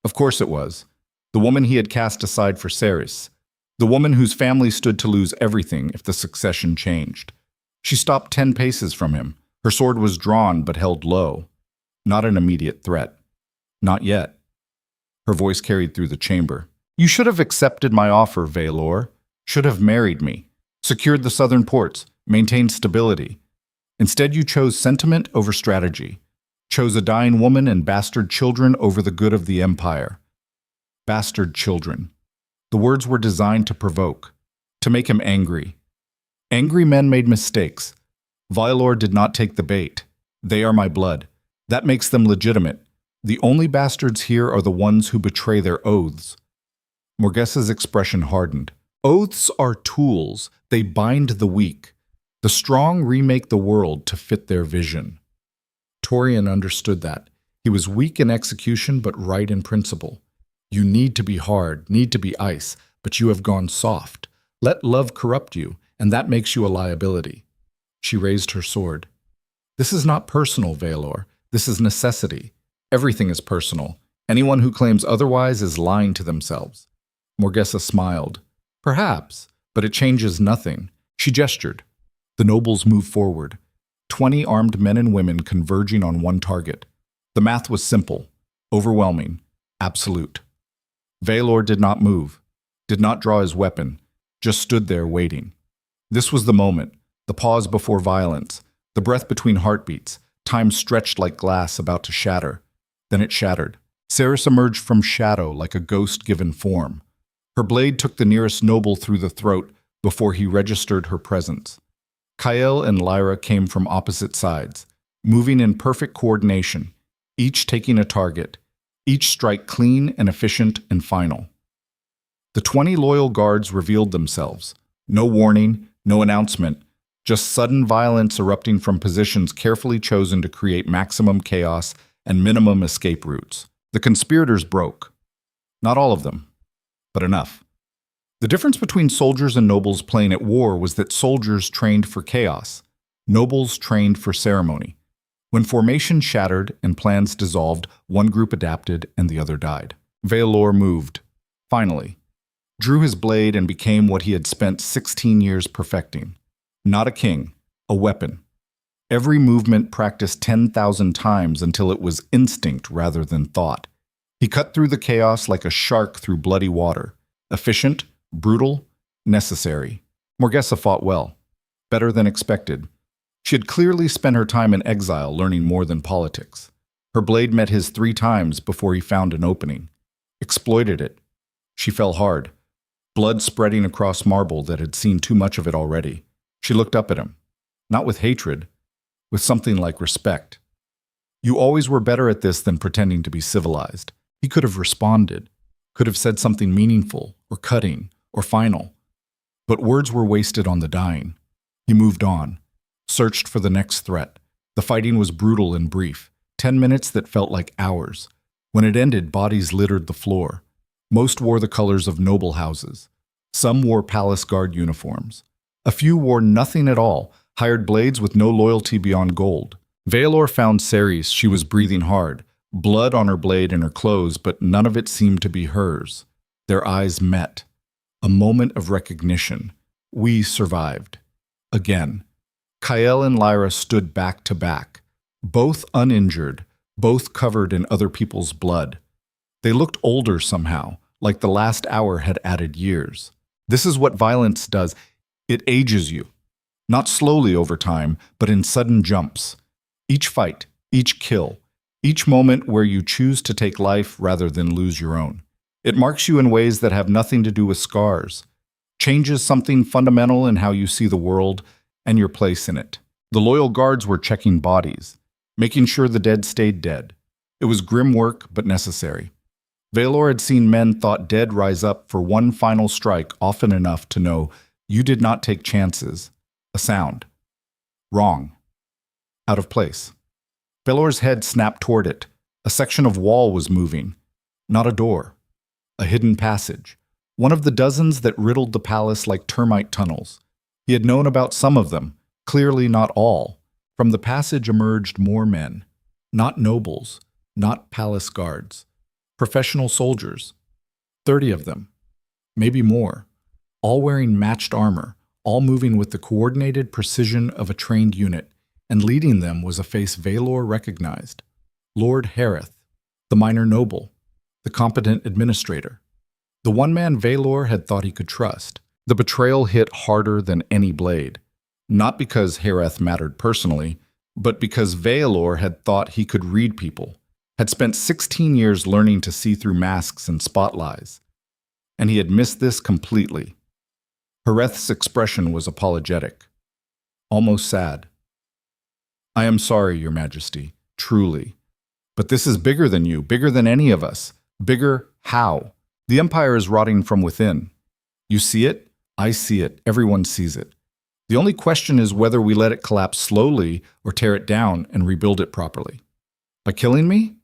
Of course it was. The woman he had cast aside for Cerys. The woman whose family stood to lose everything if the succession changed. She stopped 10 paces from him. Her sword was drawn but held low. Not an immediate threat. Not yet. Her voice carried through the chamber. You should have accepted my offer, Valor. Should have married me. Secured the southern ports. Maintained stability. Instead you chose sentiment over strategy. Chose a dying woman and bastard children over the good of the empire. Bastard children. The words were designed to provoke, to make him angry. Angry men made mistakes. Valor did not take the bait. They are my blood. That makes them legitimate. The only bastards here are the ones who betray their oaths. Morgessa's expression hardened. Oaths are tools. They bind the weak. The strong remake the world to fit their vision. Torian understood that. He was weak in execution but right in principle. You need to be hard, need to be ice, but you have gone soft. Let love corrupt you, and that makes you a liability. She raised her sword. This is not personal, Valor. This is necessity. Everything is personal. Anyone who claims otherwise is lying to themselves. Morgessa smiled. Perhaps, but it changes nothing. She gestured. The nobles moved forward. 20 armed men and women converging on one target. The math was simple. Overwhelming. Absolute. Valor did not move, did not draw his weapon, just stood there waiting. This was the moment, the pause before violence, the breath between heartbeats, time stretched like glass about to shatter. Then it shattered. Cerys emerged from shadow like a ghost given form. Her blade took the nearest noble through the throat before he registered her presence. Kael and Lyra came from opposite sides, moving in perfect coordination, each taking a target, each strike clean and efficient and final. The 20 loyal guards revealed themselves. No warning, no announcement, just sudden violence erupting from positions carefully chosen to create maximum chaos and minimum escape routes. The conspirators broke. Not all of them, but enough. The difference between soldiers and nobles playing at war was that soldiers trained for chaos, nobles trained for ceremony. When formation shattered and plans dissolved, one group adapted and the other died. Valor moved, finally, drew his blade and became what he had spent 16 years perfecting. Not a king, a weapon. Every movement practiced 10,000 times until it was instinct rather than thought. He cut through the chaos like a shark through bloody water. Efficient, brutal, necessary. Morgesa fought well. Better than expected. She had clearly spent her time in exile learning more than politics. Her blade met his 3 times before he found an opening. Exploited it. She fell hard. Blood spreading across marble that had seen too much of it already. She looked up at him. Not with hatred, with something like respect. You always were better at this than pretending to be civilized. He could have responded, could have said something meaningful, or cutting, or final. But words were wasted on the dying. He moved on, searched for the next threat. The fighting was brutal and brief, 10 minutes that felt like hours. When it ended, bodies littered the floor. Most wore the colors of noble houses. Some wore palace guard uniforms. A few wore nothing at all, hired blades with no loyalty beyond gold. Valor found Cerys. She was breathing hard, blood on her blade and her clothes, but none of it seemed to be hers. Their eyes met. A moment of recognition. We survived. Again. Kael and Lyra stood back to back, both uninjured, both covered in other people's blood. They looked older somehow, like the last hour had added years. This is what violence does. It ages you. Not slowly over time, but in sudden jumps. Each fight, each kill, each moment where you choose to take life rather than lose your own. It marks you in ways that have nothing to do with scars. Changes something fundamental in how you see the world and your place in it. The loyal guards were checking bodies, making sure the dead stayed dead. It was grim work, but necessary. Valor had seen men thought dead rise up for one final strike often enough to know you did not take chances. A sound. Wrong. Out of place. Valor's head snapped toward it. A section of wall was moving. Not a door. A hidden passage. One of the dozens that riddled the palace like termite tunnels. He had known about some of them, clearly not all. From the passage emerged more men. Not nobles. Not palace guards. Professional soldiers. 30 of them. Maybe more. All wearing matched armor, all moving with the coordinated precision of a trained unit, and leading them was a face Valor recognized. Lord Hareth, the minor noble, the competent administrator. The one man Valor had thought he could trust. The betrayal hit harder than any blade. Not because Hareth mattered personally, but because Valor had thought he could read people, had spent 16 years learning to see through masks and spotlights. And he had missed this completely. Hareth's expression was apologetic, almost sad. I am sorry, Your Majesty, truly. But this is bigger than you, bigger than any of us. Bigger how? The Empire is rotting from within. You see it? I see it. Everyone sees it. The only question is whether we let it collapse slowly or tear it down and rebuild it properly. By killing me?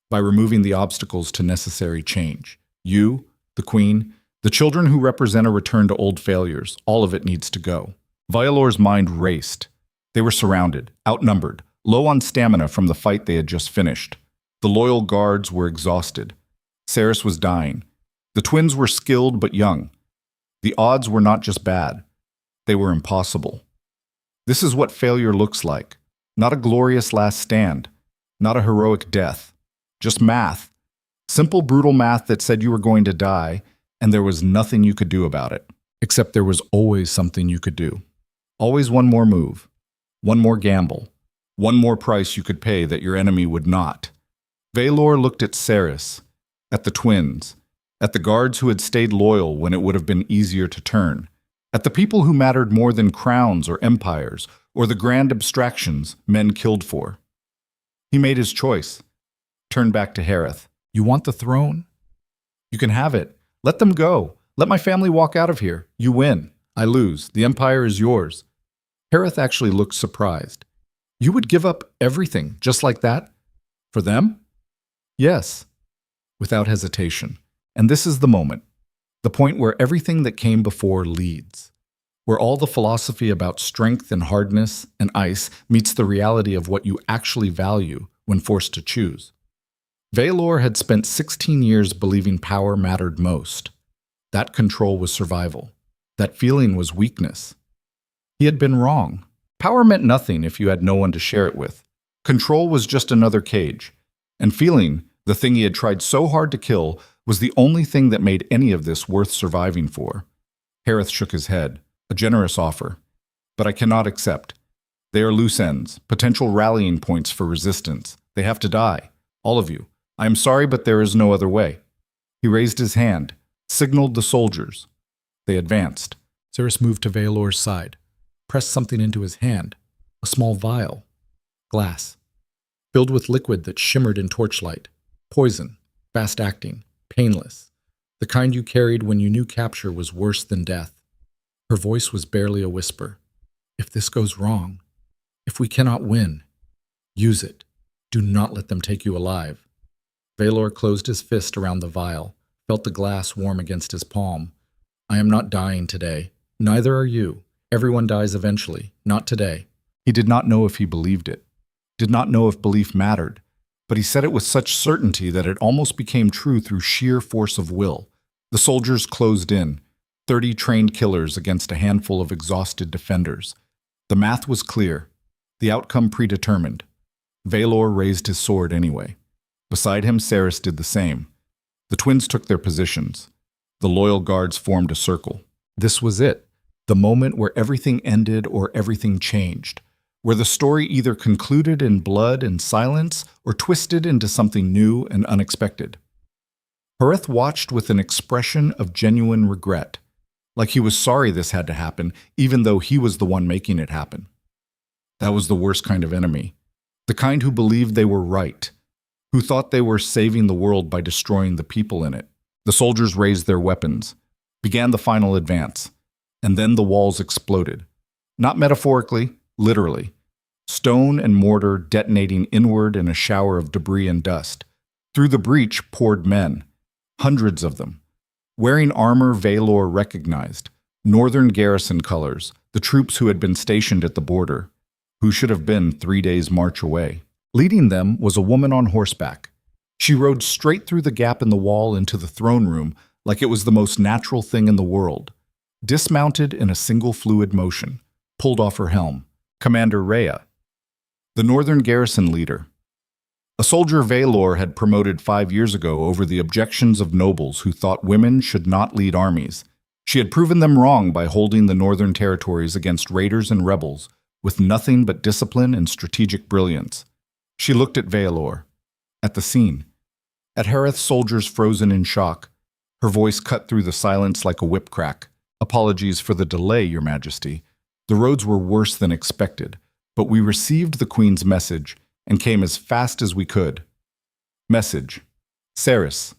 By removing the obstacles to necessary change. You, the Queen, the children who represent a return to old failures, all of it needs to go. Violor's mind raced. They were surrounded, outnumbered, low on stamina from the fight they had just finished. The loyal guards were exhausted. Cerys was dying. The twins were skilled but young. The odds were not just bad. They were impossible. This is what failure looks like. Not a glorious last stand. Not a heroic death. Just math. Simple, brutal math that said you were going to die, and there was nothing you could do about it. Except there was always something you could do. Always one more move, one more gamble, one more price you could pay that your enemy would not. Valor looked at Ceres, at the twins, at the guards who had stayed loyal when it would have been easier to turn, at the people who mattered more than crowns or empires or the grand abstractions men killed for. He made his choice, turned back to Hareth. You want the throne? You can have it. Let them go. Let my family walk out of here. You win. I lose. The empire is yours. Hareth actually looked surprised. You would give up everything, just like that? For them? Yes. Without hesitation. And this is the moment. The point where everything that came before leads. Where all the philosophy about strength and hardness and ice meets the reality of what you actually value when forced to choose. Valor had spent 16 years believing power mattered most. That control was survival. That feeling was weakness. He had been wrong. Power meant nothing if you had no one to share it with. Control was just another cage. And feeling, the thing he had tried so hard to kill, was the only thing that made any of this worth surviving for. Hareth shook his head. A generous offer. But I cannot accept. They are loose ends, potential rallying points for resistance. They have to die. All of you. I am sorry, but there is no other way. He raised his hand, signaled the soldiers. They advanced. Ceres moved to Valor's side, pressed something into his hand, a small vial. Glass. Filled with liquid that shimmered in torchlight. Poison. Fast-acting. Painless. The kind you carried when you knew capture was worse than death. Her voice was barely a whisper. If this goes wrong, if we cannot win, use it. Do not let them take you alive. Valor closed his fist around the vial, felt the glass warm against his palm. I am not dying today. Neither are you. Everyone dies eventually, not today. He did not know if he believed it, did not know if belief mattered, but he said it with such certainty that it almost became true through sheer force of will. The soldiers closed in, 30 trained killers against a handful of exhausted defenders. The math was clear, the outcome predetermined. Valor raised his sword anyway. Beside him, Ceres did the same. The twins took their positions. The loyal guards formed a circle. This was it, the moment where everything ended or everything changed, where the story either concluded in blood and silence or twisted into something new and unexpected. Hareth watched with an expression of genuine regret, like he was sorry this had to happen, even though he was the one making it happen. That was the worst kind of enemy, the kind who believed they were right, who thought they were saving the world by destroying the people in it. The soldiers raised their weapons, began the final advance, and then the walls exploded. Not metaphorically, literally. Stone and mortar detonating inward in a shower of debris and dust. Through the breach poured men, hundreds of them. Wearing armor Valor recognized, northern garrison colors, the troops who had been stationed at the border, who should have been 3 days' march away. Leading them was a woman on horseback. She rode straight through the gap in the wall into the throne room like it was the most natural thing in the world. Dismounted in a single fluid motion, pulled off her helm. Commander Rhea, the northern garrison leader. A soldier Valor had promoted 5 years ago over the objections of nobles who thought women should not lead armies. She had proven them wrong by holding the northern territories against raiders and rebels with nothing but discipline and strategic brilliance. She looked at Valor, at the scene, at Hareth's soldiers frozen in shock. Her voice cut through the silence like a whip crack. Apologies for the delay, Your Majesty. The roads were worse than expected, but we received the Queen's message and came as fast as we could. Message. Ceres.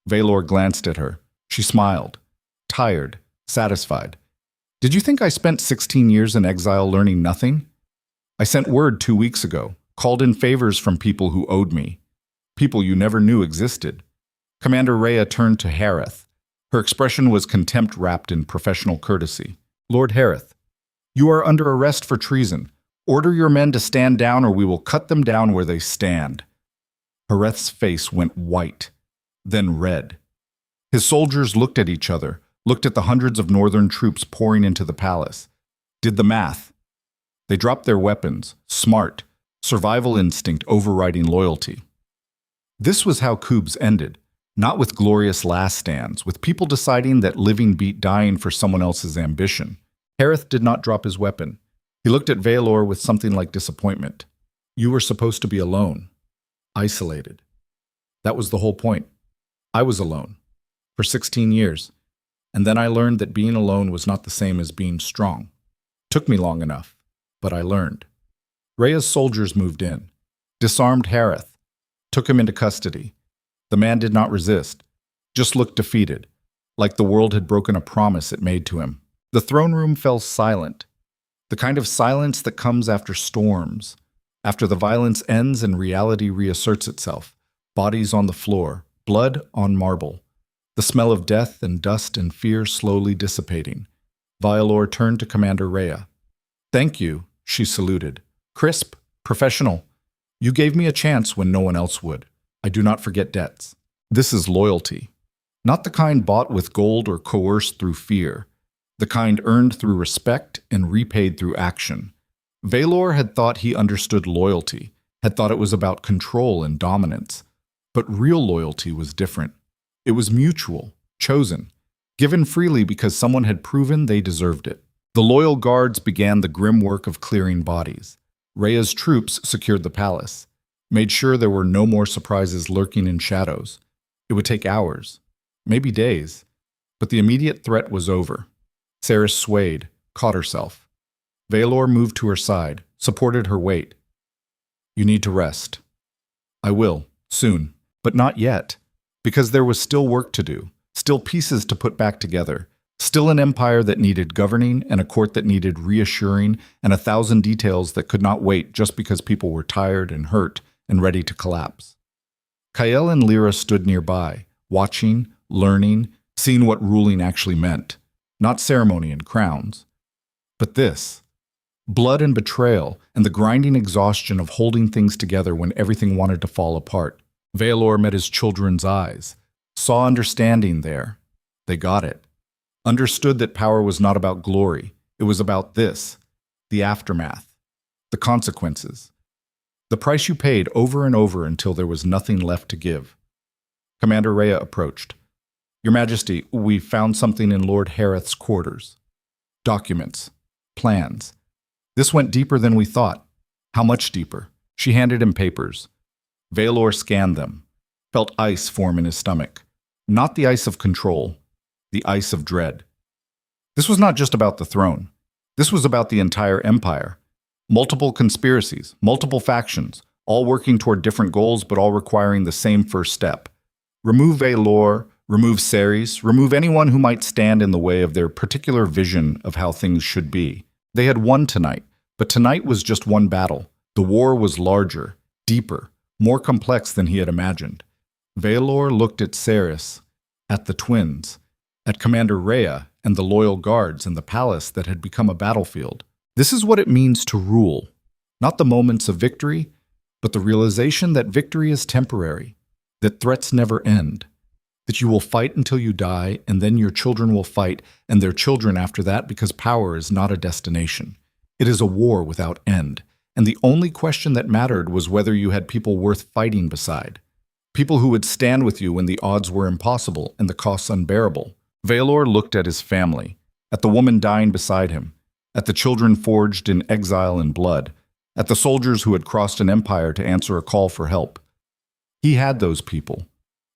Valor glanced at her. She smiled. Tired. Satisfied. Did you think I spent 16 years in exile learning nothing? I sent word 2 weeks ago, called in favors from people who owed me. People you never knew existed. Commander Rhea turned to Hareth. Her expression was contempt wrapped in professional courtesy. Lord Hareth, you are under arrest for treason. Order your men to stand down or we will cut them down where they stand. Hareth's face went white, then red. His soldiers looked at each other, looked at the hundreds of northern troops pouring into the palace. Did the math. They dropped their weapons, smart, survival instinct overriding loyalty. This was how coups ended. Not with glorious last stands, with people deciding that living beat dying for someone else's ambition. Harith did not drop his weapon. He looked at Valor with something like disappointment. You were supposed to be alone, isolated. That was the whole point. I was alone for 16 years, and then I learned that being alone was not the same as being strong. Took me long enough, but I learned. Rhea's soldiers moved in, disarmed Harith, took him into custody. The man did not resist, just looked defeated, like the world had broken a promise it made to him. The throne room fell silent, the kind of silence that comes after storms, after the violence ends and reality reasserts itself. Bodies on the floor, blood on marble, the smell of death and dust and fear slowly dissipating. Vialor turned to Commander Rhea. Thank you, she saluted. Crisp, professional. You gave me a chance when no one else would. I do not forget debts. This is loyalty. Not the kind bought with gold or coerced through fear. The kind earned through respect and repaid through action. Valor had thought he understood loyalty, had thought it was about control and dominance. But real loyalty was different. It was mutual, chosen, given freely because someone had proven they deserved it. The loyal guards began the grim work of clearing bodies. Rhea's troops secured the palace, made sure there were no more surprises lurking in shadows. It would take hours, maybe days, but the immediate threat was over. Sarah swayed, caught herself. Valor moved to her side, supported her weight. You need to rest. I will, soon, but not yet, because there was still work to do, still pieces to put back together, still an empire that needed governing and a court that needed reassuring and 1,000 details that could not wait just because people were tired and hurt and ready to collapse. Kael and Lyra stood nearby, watching, learning, seeing what ruling actually meant. Not ceremony and crowns, but this. Blood and betrayal and the grinding exhaustion of holding things together when everything wanted to fall apart. Valor met his children's eyes, saw understanding there. They got it. Understood that power was not about glory. It was about this, the aftermath, the consequences. The price you paid over and over until there was nothing left to give. Commander Rhea approached. Your Majesty, we found something in Lord Harith's quarters. Documents. Plans. This went deeper than we thought. How much deeper? She handed him papers. Valor scanned them, felt ice form in his stomach. Not the ice of control, the ice of dread. This was not just about the throne. This was about the entire empire. Multiple conspiracies, multiple factions, all working toward different goals but all requiring the same first step. Remove Valor, remove Ceres, remove anyone who might stand in the way of their particular vision of how things should be. They had won tonight, but tonight was just one battle. The war was larger, deeper, more complex than he had imagined. Valor looked at Ceres, at the twins, at Commander Rhea and the loyal guards and the palace that had become a battlefield. This is what it means to rule. Not the moments of victory, but the realization that victory is temporary, that threats never end, that you will fight until you die, and then your children will fight, and their children after that, because power is not a destination. It is a war without end, and the only question that mattered was whether you had people worth fighting beside. People who would stand with you when the odds were impossible and the costs unbearable. Valor looked at his family, at the woman dying beside him, at the children forged in exile and blood, at the soldiers who had crossed an empire to answer a call for help. He had those people.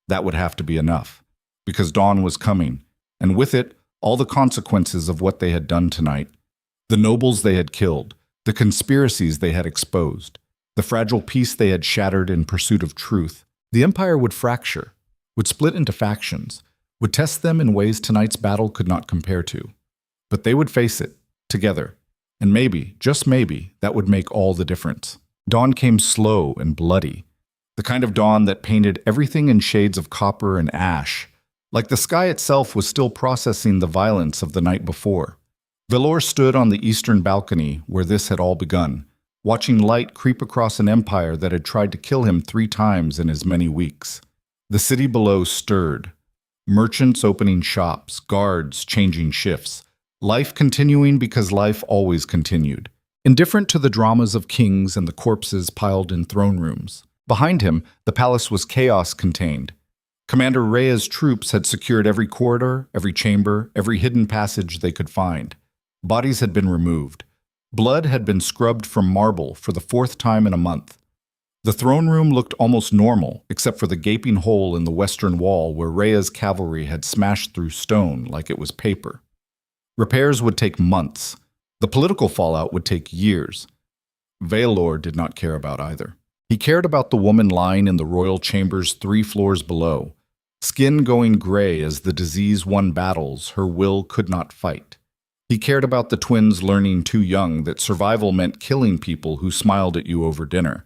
That would have to be enough, because dawn was coming, and with it, all the consequences of what they had done tonight. The nobles they had killed, the conspiracies they had exposed, the fragile peace they had shattered in pursuit of truth. The empire would fracture, would split into factions, would test them in ways tonight's battle could not compare to. But they would face it, together, and maybe, just maybe, that would make all the difference. Dawn came slow and bloody, the kind of dawn that painted everything in shades of copper and ash, like the sky itself was still processing the violence of the night before. Valor stood on the eastern balcony where this had all begun, watching light creep across an empire that had tried to kill him 3 times in as many weeks. The city below stirred, merchants opening shops, guards changing shifts, life continuing because life always continued, indifferent to the dramas of kings and the corpses piled in throne rooms. Behind him, the palace was chaos contained, Commander Rhea's troops had secured every corridor, every chamber, every hidden passage they could find. Bodies had been removed. Blood had been scrubbed from marble for the fourth time in a month. The throne room looked almost normal, except for the gaping hole in the western wall where Rhea's cavalry had smashed through stone like it was paper. Repairs would take months. The political fallout would take years. Valor did not care about either. He cared about the woman lying in the royal chambers 3 floors below, skin going gray as the disease won battles her will could not fight. He cared about the twins learning too young that survival meant killing people who smiled at you over dinner.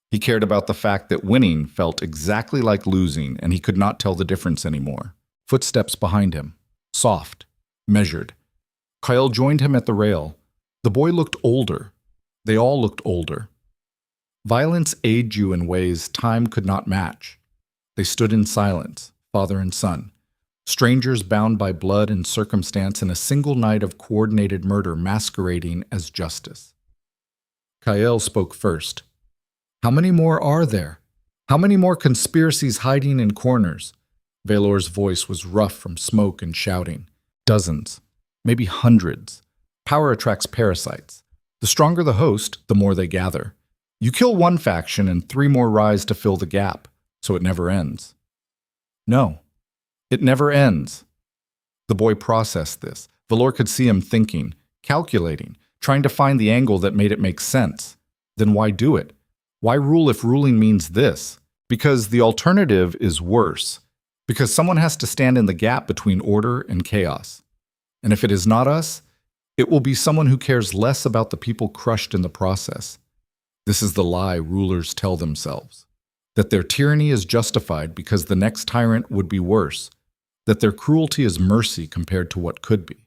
He cared about the fact that winning felt exactly like losing and he could not tell the difference anymore. Footsteps behind him. Soft. Measured. Kyle joined him at the rail. The boy looked older. They all looked older. Violence aged you in ways time could not match. They stood in silence, father and son. Strangers bound by blood and circumstance in a single night of coordinated murder masquerading as justice. Kyle spoke first. How many more are there? How many more conspiracies hiding in corners? Valor's voice was rough from smoke and shouting. Dozens. Maybe hundreds. Power attracts parasites. The stronger the host, the more they gather. You kill one faction and 3 more rise to fill the gap, so it never ends. No, it never ends. The boy processed this. Valor could see him thinking, calculating, trying to find the angle that made it make sense. Then why do it? Why rule if ruling means this? Because the alternative is worse. Because someone has to stand in the gap between order and chaos. And if it is not us, it will be someone who cares less about the people crushed in the process. This is the lie rulers tell themselves. That their tyranny is justified because the next tyrant would be worse. That their cruelty is mercy compared to what could be.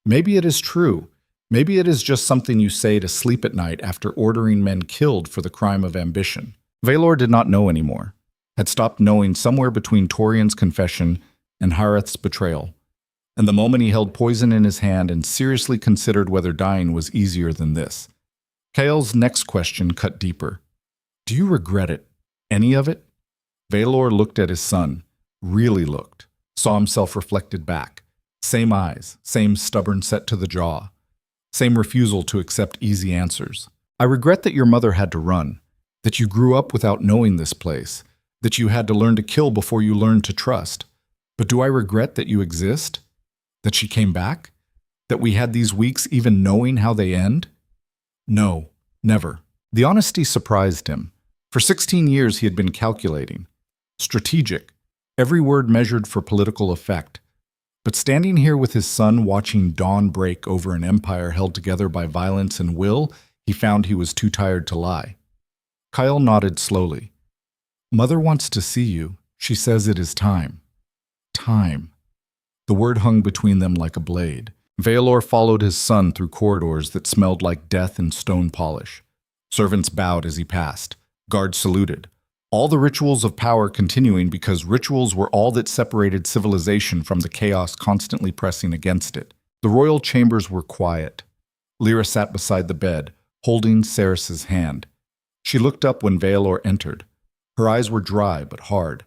Maybe it is true. Maybe it is just something you say to sleep at night after ordering men killed for the crime of ambition. Valor did not know anymore. Had stopped knowing somewhere between Torian's confession and Hareth's betrayal. And the moment he held poison in his hand and seriously considered whether dying was easier than this. Kael's next question cut deeper. Do you regret it? Any of it? Valor looked at his son. Really looked. Saw himself reflected back. Same eyes, same stubborn set to the jaw. Same refusal to accept easy answers. I regret that your mother had to run, that you grew up without knowing this place, that you had to learn to kill before you learned to trust. But do I regret that you exist? That she came back? That we had these weeks even knowing how they end? No, never. The honesty surprised him. For 16 years he had been calculating. Strategic. Every word measured for political effect. But standing here with his son watching dawn break over an empire held together by violence and will, he found he was too tired to lie. Kyle nodded slowly. Mother wants to see you. She says it is time. Time. The word hung between them like a blade. Valor followed his son through corridors that smelled like death and stone polish. Servants bowed as he passed. Guards saluted. All the rituals of power continuing because rituals were all that separated civilization from the chaos constantly pressing against it. The royal chambers were quiet. Lyra sat beside the bed, holding Ceres's hand. She looked up when Valor entered. Her eyes were dry but hard.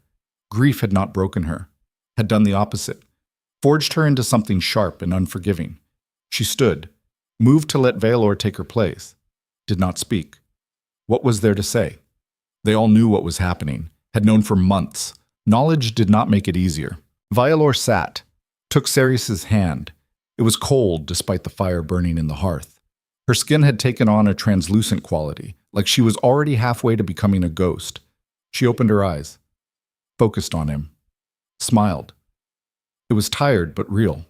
Grief had not broken her, had done the opposite, forged her into something sharp and unforgiving. She stood, moved to let Valor take her place, did not speak. What was there to say? They all knew what was happening, had known for months. Knowledge did not make it easier. Valor sat, took Ceres's hand. It was cold despite the fire burning in the hearth. Her skin had taken on a translucent quality, like she was already halfway to becoming a ghost. She opened her eyes, focused on him, smiled. It was tired but real.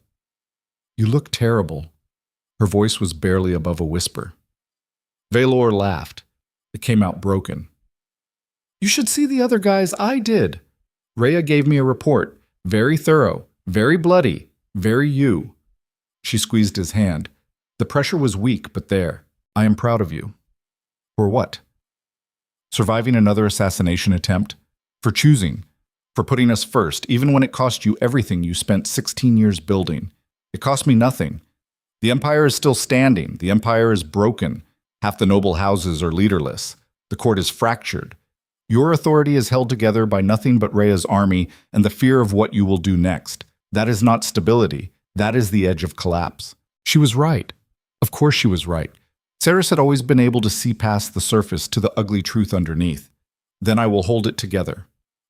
You look terrible. Her voice was barely above a whisper. Valor laughed. It came out broken. You should see the other guys I did. Rhea gave me a report. Very thorough, very bloody, very you. She squeezed his hand. The pressure was weak, but there. I am proud of you. For what? Surviving another assassination attempt? For choosing. For putting us first, even when it cost you everything you spent 16 years building. It cost me nothing. The empire is still standing. The empire is broken. Half the noble houses are leaderless. The court is fractured. Your authority is held together by nothing but Rhea's army and the fear of what you will do next. That is not stability. That is the edge of collapse. She was right. Of course she was right. Cerys had always been able to see past the surface to the ugly truth underneath. Then I will hold it together.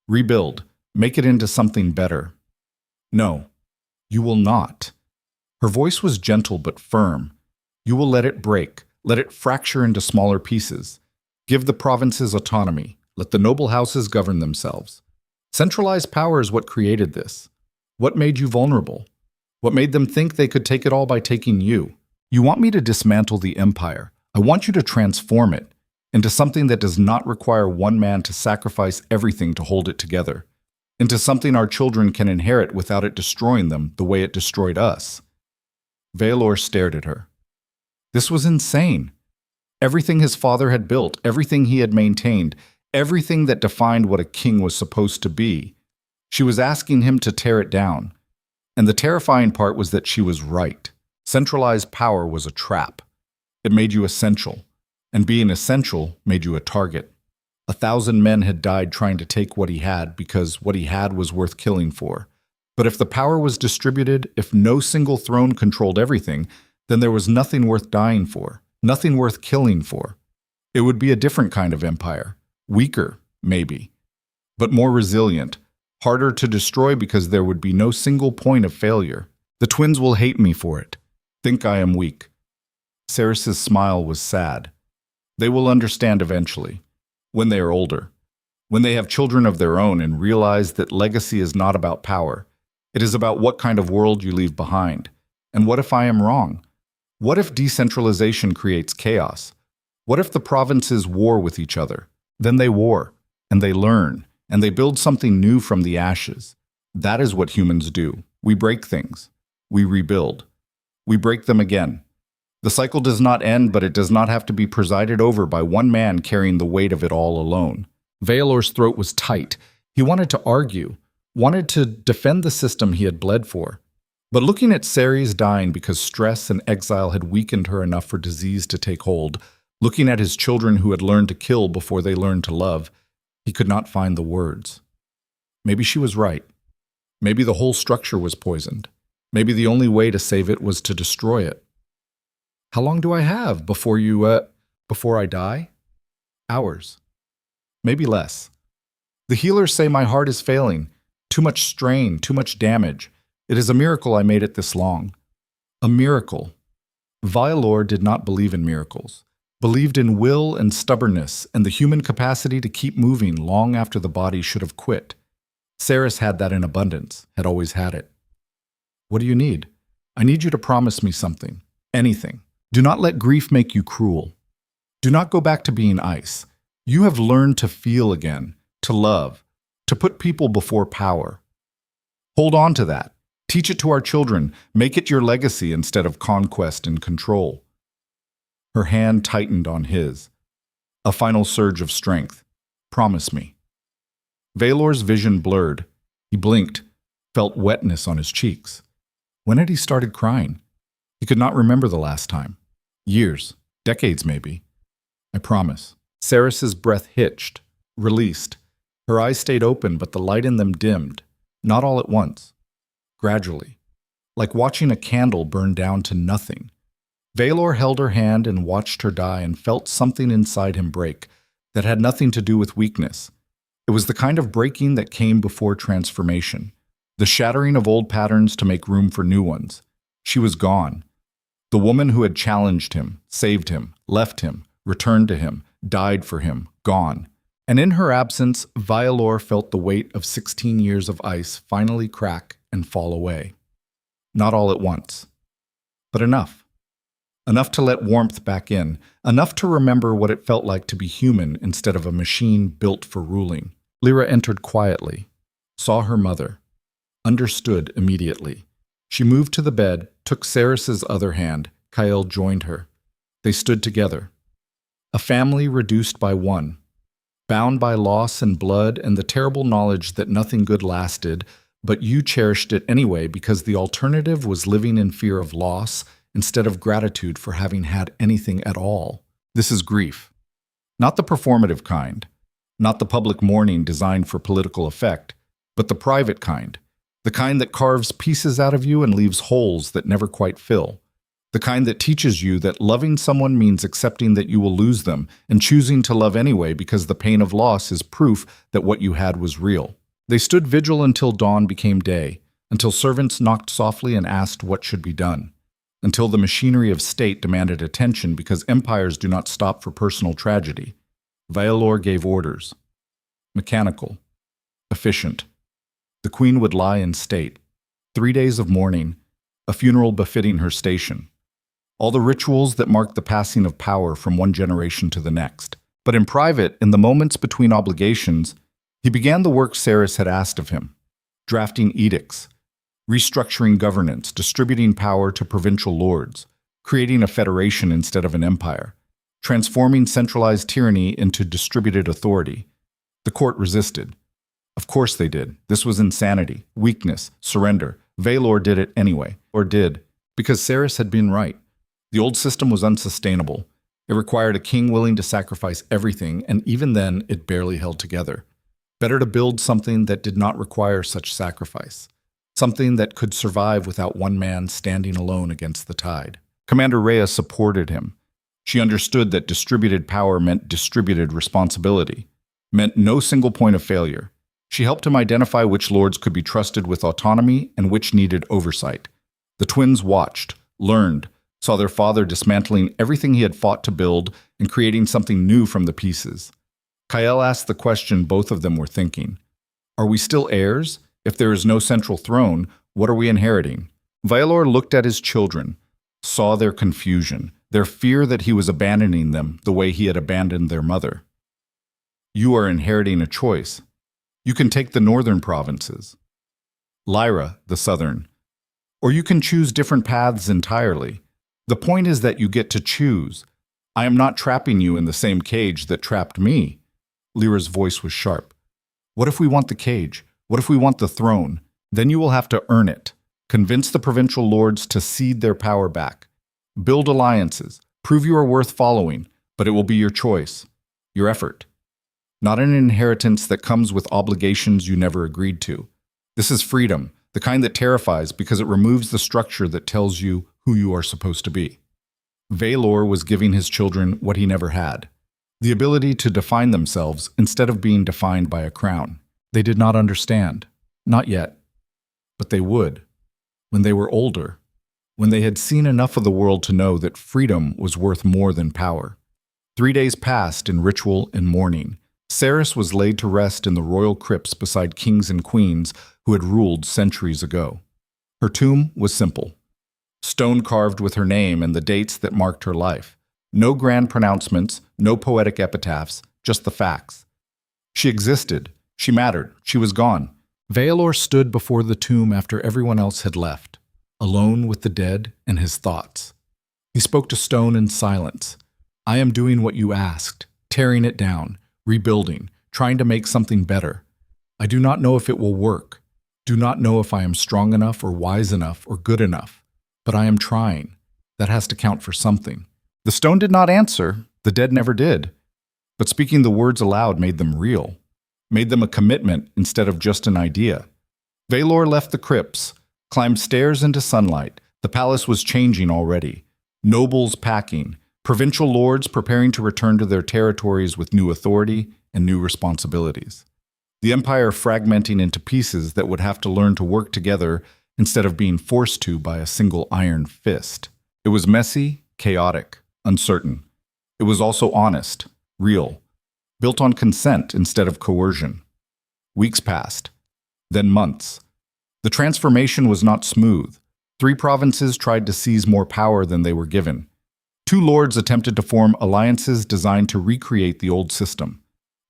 Rebuild. Make it into something better. No, you will not. Her voice was gentle but firm. You will let it break. Let it fracture into smaller pieces. Give the provinces autonomy. Let the noble houses govern themselves. Centralized power is what created this. What made you vulnerable? What made them think they could take it all by taking you? You want me to dismantle the empire. I want you to transform it into something that does not require one man to sacrifice everything to hold it together. Into something our children can inherit without it destroying them the way it destroyed us. Veilor stared at her. This was insane. Everything his father had built, everything he had maintained, everything that defined what a king was supposed to be. She was asking him to tear it down. And the terrifying part was that she was right. Centralized power was a trap. It made you essential. And being essential made you a target. 1,000 men had died trying to take what he had because what he had was worth killing for. But if the power was distributed, if no single throne controlled everything, then there was nothing worth dying for, nothing worth killing for. It would be a different kind of empire. Weaker, maybe, but more resilient, harder to destroy because there would be no single point of failure. The twins will hate me for it, think I am weak. Cerys' smile was sad. They will understand eventually, when they are older, when they have children of their own and realize that legacy is not about power. It is about what kind of world you leave behind. And what if I am wrong? What if decentralization creates chaos? What if the provinces war with each other? Then they war, and they learn, and they build something new from the ashes. That is what humans do. We break things. We rebuild. We break them again. The cycle does not end, but it does not have to be presided over by one man carrying the weight of it all alone. Veilor's throat was tight. He wanted to argue, wanted to defend the system he had bled for. But looking at Cerys dying because stress and exile had weakened her enough for disease to take hold, looking at his children who had learned to kill before they learned to love, he could not find the words. Maybe she was right. Maybe the whole structure was poisoned. Maybe the only way to save it was to destroy it. How long do I have before I die? Hours. Maybe less. The healers say my heart is failing. Too much strain, too much damage. It is a miracle I made it this long. A miracle. Veilor did not believe in miracles. Believed in will and stubbornness and the human capacity to keep moving long after the body should have quit. Cerys had that in abundance, had always had it. What do you need? I need you to promise me something. Anything. Do not let grief make you cruel. Do not go back to being ice. You have learned to feel again, to love, to put people before power. Hold on to that. Teach it to our children. Make it your legacy instead of conquest and control. Her hand tightened on his. A final surge of strength. Promise me. Veilor's vision blurred. He blinked, felt wetness on his cheeks. When had he started crying? He could not remember the last time. Years, decades maybe. I promise. Cerys' breath hitched, released. Her eyes stayed open, but the light in them dimmed. Not all at once. Gradually. Like watching a candle burn down to nothing. Veilor held her hand and watched her die and felt something inside him break that had nothing to do with weakness. It was the kind of breaking that came before transformation, the shattering of old patterns to make room for new ones. She was gone. The woman who had challenged him, saved him, left him, returned to him, died for him, gone. And in her absence, Veilor felt the weight of 16 years of ice finally crack and fall away. Not all at once, but enough. Enough to let warmth back in, enough to remember what it felt like to be human instead of a machine built for ruling. Lyra entered quietly, saw her mother, understood immediately. She moved to the bed, took Cerys' other hand. Kyle joined her. They stood together. A family reduced by one, bound by loss and blood and the terrible knowledge that nothing good lasted, but you cherished it anyway because the alternative was living in fear of loss instead of gratitude for having had anything at all. This is grief. Not the performative kind. Not the public mourning designed for political effect, but the private kind. The kind that carves pieces out of you and leaves holes that never quite fill. The kind that teaches you that loving someone means accepting that you will lose them and choosing to love anyway because the pain of loss is proof that what you had was real. They stood vigil until dawn became day, until servants knocked softly and asked what should be done, until the machinery of state demanded attention because empires do not stop for personal tragedy. Vialor gave orders. Mechanical. Efficient. The queen would lie in state. 3 days of mourning, a funeral befitting her station. All the rituals that marked the passing of power from one generation to the next. But in private, in the moments between obligations, he began the work Saris had asked of him, drafting edicts, restructuring governance, distributing power to provincial lords, creating a federation instead of an empire, transforming centralized tyranny into distributed authority. The court resisted. Of course they did. This was insanity, weakness, surrender. Valor did it anyway, or did, because Saris had been right. The old system was unsustainable. It required a king willing to sacrifice everything, and even then it barely held together. Better to build something that did not require such sacrifice, something that could survive without one man standing alone against the tide. Commander Rhea supported him. She understood that distributed power meant distributed responsibility, meant no single point of failure. She helped him identify which lords could be trusted with autonomy and which needed oversight. The twins watched, learned, saw their father dismantling everything he had fought to build and creating something new from the pieces. Kael asked the question both of them were thinking. Are we still heirs? If there is no central throne, what are we inheriting? Vialor looked at his children, saw their confusion, their fear that he was abandoning them the way he had abandoned their mother. You are inheriting a choice. You can take the northern provinces, Lyra, the southern, or you can choose different paths entirely. The point is that you get to choose. I am not trapping you in the same cage that trapped me. Lyra's voice was sharp. What if we want the cage? What if we want the throne? Then you will have to earn it. Convince the provincial lords to cede their power back. Build alliances. Prove you are worth following, but it will be your choice, your effort. Not an inheritance that comes with obligations you never agreed to. This is freedom, the kind that terrifies because it removes the structure that tells you who you are supposed to be. Valor was giving his children what he never had, the ability to define themselves instead of being defined by a crown. They did not understand, not yet, but they would, when they were older, when they had seen enough of the world to know that freedom was worth more than power. 3 days passed in ritual and mourning. Saris was laid to rest in the royal crypts beside kings and queens who had ruled centuries ago. Her tomb was simple. Stone carved with her name and the dates that marked her life. No grand pronouncements, no poetic epitaphs, just the facts. She existed. She mattered. She was gone. Valor stood before the tomb after everyone else had left, alone with the dead and his thoughts. He spoke to stone in silence. I am doing what you asked, tearing it down, rebuilding, trying to make something better. I do not know if it will work. Do not know if I am strong enough or wise enough or good enough. But I am trying. That has to count for something. The stone did not answer. The dead never did. But speaking the words aloud made them real, made them a commitment instead of just an idea. Valor left the crypts, climbed stairs into sunlight. The palace was changing already. Nobles packing, provincial lords preparing to return to their territories with new authority and new responsibilities. The empire fragmenting into pieces that would have to learn to work together instead of being forced to by a single iron fist. It was messy, chaotic, uncertain. It was also honest, real, built on consent instead of coercion. Weeks passed, then months. The transformation was not smooth. 3 provinces tried to seize more power than they were given. 2 lords attempted to form alliances designed to recreate the old system.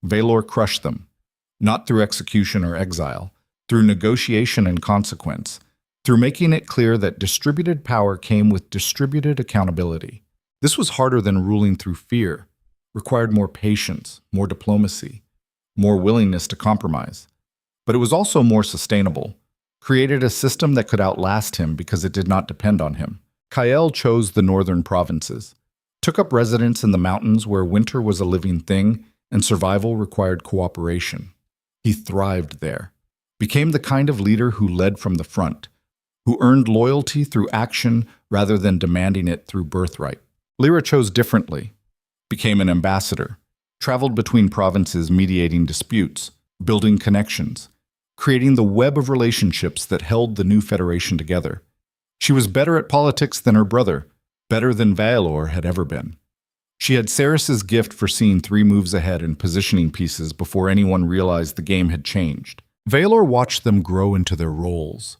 Valor crushed them, not through execution or exile, through negotiation and consequence, through making it clear that distributed power came with distributed accountability. This was harder than ruling through fear, required more patience, more diplomacy, more willingness to compromise. But it was also more sustainable, created a system that could outlast him because it did not depend on him. Kael chose the northern provinces, took up residence in the mountains where winter was a living thing and survival required cooperation. He thrived there, became the kind of leader who led from the front, who earned loyalty through action rather than demanding it through birthright. Lyra chose differently, became an ambassador, traveled between provinces mediating disputes, building connections, creating the web of relationships that held the new federation together. She was better at politics than her brother, better than Vaelor had ever been. She had Cerys's gift for seeing 3 moves ahead and positioning pieces before anyone realized the game had changed. Vaelor watched them grow into their roles,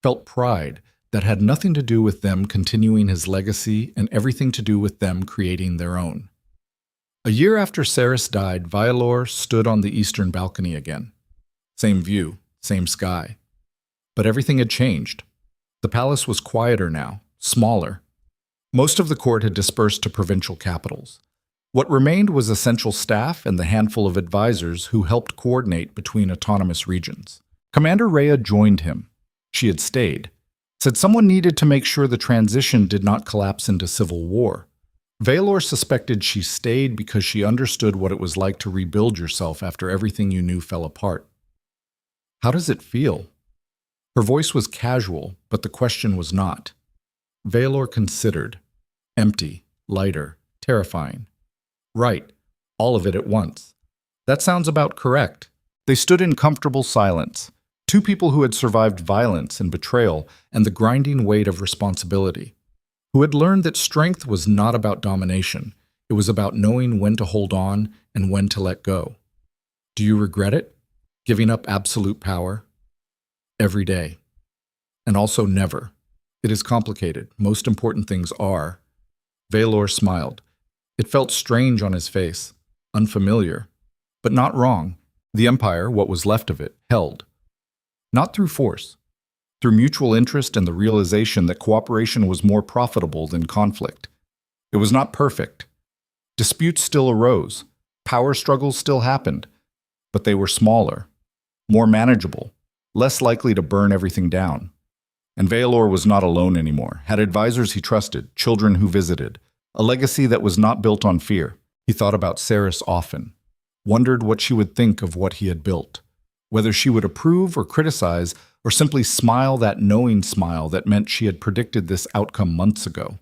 felt pride that had nothing to do with them continuing his legacy and everything to do with them creating their own. A year after Cerys died, Vaelor stood on the eastern balcony again. Same view, same sky. But everything had changed. The palace was quieter now, smaller. Most of the court had dispersed to provincial capitals. What remained was essential staff and the handful of advisors who helped coordinate between autonomous regions. Commander Rhea joined him. She had stayed. Said someone needed to make sure the transition did not collapse into civil war. Vaelor suspected she stayed because she understood what it was like to rebuild yourself after everything you knew fell apart. How does it feel? Her voice was casual, but the question was not. Vaelor considered. Empty, lighter, terrifying. Right, all of it at once. That sounds about correct. They stood in comfortable silence, 2 people who had survived violence and betrayal and the grinding weight of responsibility, who had learned that strength was not about domination. It was about knowing when to hold on and when to let go. Do you regret it? Giving up absolute power? Every day. And also never. It is complicated. Most important things are. Vaelor smiled. It felt strange on his face, unfamiliar, but not wrong. The Empire, what was left of it, held. Not through force, through mutual interest and the realization that cooperation was more profitable than conflict. It was not perfect. Disputes still arose, power struggles still happened, but they were smaller, more manageable, less likely to burn everything down. And Vaelor was not alone anymore, had advisors he trusted, children who visited, a legacy that was not built on fear. He thought about Cerys often, wondered what she would think of what he had built, whether she would approve or criticize or simply smile that knowing smile that meant she had predicted this outcome months ago.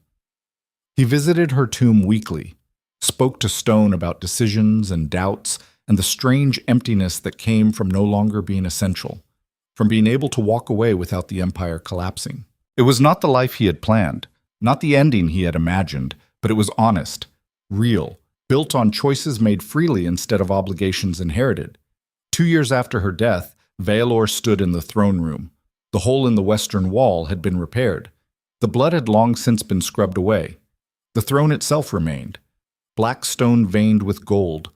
He visited her tomb weekly, spoke to stone about decisions and doubts and the strange emptiness that came from no longer being essential, from being able to walk away without the Empire collapsing. It was not the life he had planned, not the ending he had imagined, but it was honest, real, built on choices made freely instead of obligations inherited. 2 years after her death, Vaelor stood in the throne room. The hole in the western wall had been repaired. The blood had long since been scrubbed away. The throne itself remained, black stone veined with gold,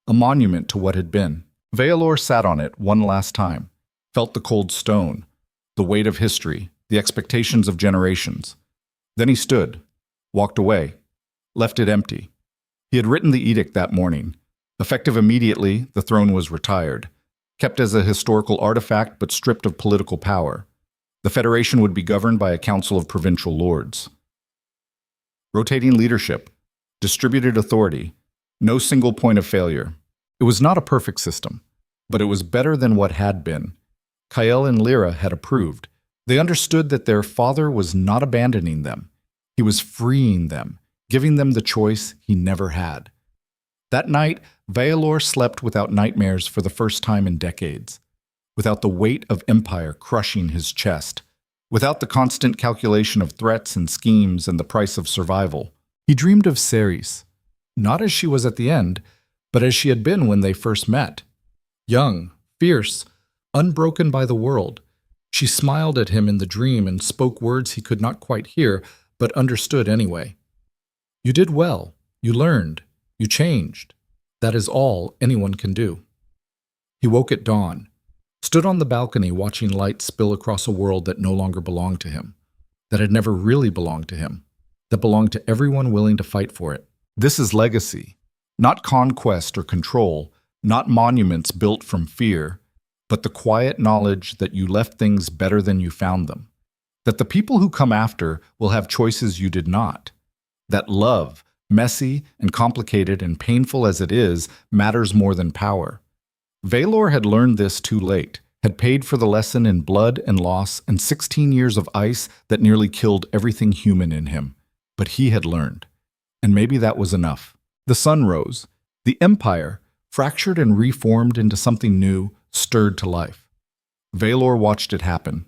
a monument to what had been. Vaelor sat on it one last time, felt the cold stone, the weight of history, the expectations of generations. Then he stood, walked away, left it empty. He had written the edict that morning. Effective immediately, the throne was retired, kept as a historical artifact but stripped of political power. The Federation would be governed by a council of provincial lords. Rotating leadership, distributed authority, no single point of failure. It was not a perfect system, but it was better than what had been. Kael and Lyra had approved. They understood that their father was not abandoning them. He was freeing them, giving them the choice he never had. That night, Vaelor slept without nightmares for the first time in decades, without the weight of empire crushing his chest, without the constant calculation of threats and schemes and the price of survival. He dreamed of Cerys, not as she was at the end, but as she had been when they first met. Young, fierce, unbroken by the world. She smiled at him in the dream and spoke words he could not quite hear, but understood anyway. You did well. You learned. You changed. That is all anyone can do. He woke at dawn, stood on the balcony watching light spill across a world that no longer belonged to him, that had never really belonged to him, that belonged to everyone willing to fight for it. This is legacy, not conquest or control, not monuments built from fear, but the quiet knowledge that you left things better than you found them, that the people who come after will have choices you did not, that love, Messy and complicated and painful as it is, matters more than power. Valor had learned this too late, had paid for the lesson in blood and loss and 16 years of ice that nearly killed everything human in him. But he had learned. And maybe that was enough. The sun rose. The empire, fractured and reformed into something new, stirred to life. Valor watched it happen.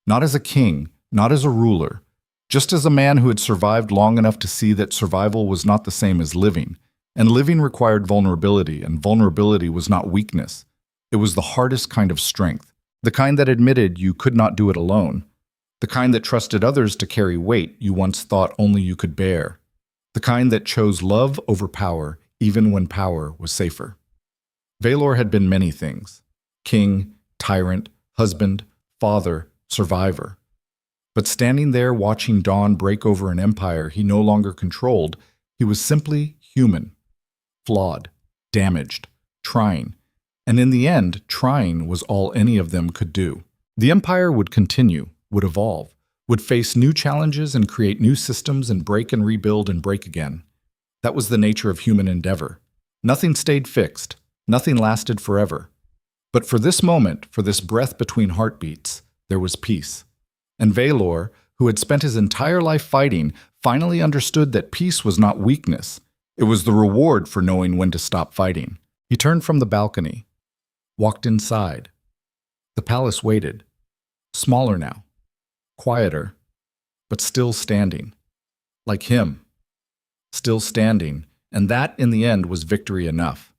Not as a king, not as a ruler, just as a man who had survived long enough to see that survival was not the same as living, and living required vulnerability, and vulnerability was not weakness. It was the hardest kind of strength, the kind that admitted you could not do it alone, the kind that trusted others to carry weight you once thought only you could bear, the kind that chose love over power even when power was safer. Valor had been many things: king, tyrant, husband, father, survivor. But standing there watching dawn break over an empire he no longer controlled, he was simply human, flawed, damaged, trying. And in the end, trying was all any of them could do. The empire would continue, would evolve, would face new challenges and create new systems and break and rebuild and break again. That was the nature of human endeavor. Nothing stayed fixed. Nothing lasted forever. But for this moment, for this breath between heartbeats, there was peace. And Valor, who had spent his entire life fighting, finally understood that peace was not weakness. It was the reward for knowing when to stop fighting. He turned from the balcony, walked inside. The palace waited, smaller now, quieter, but still standing. Like him, still standing, and that in the end was victory enough.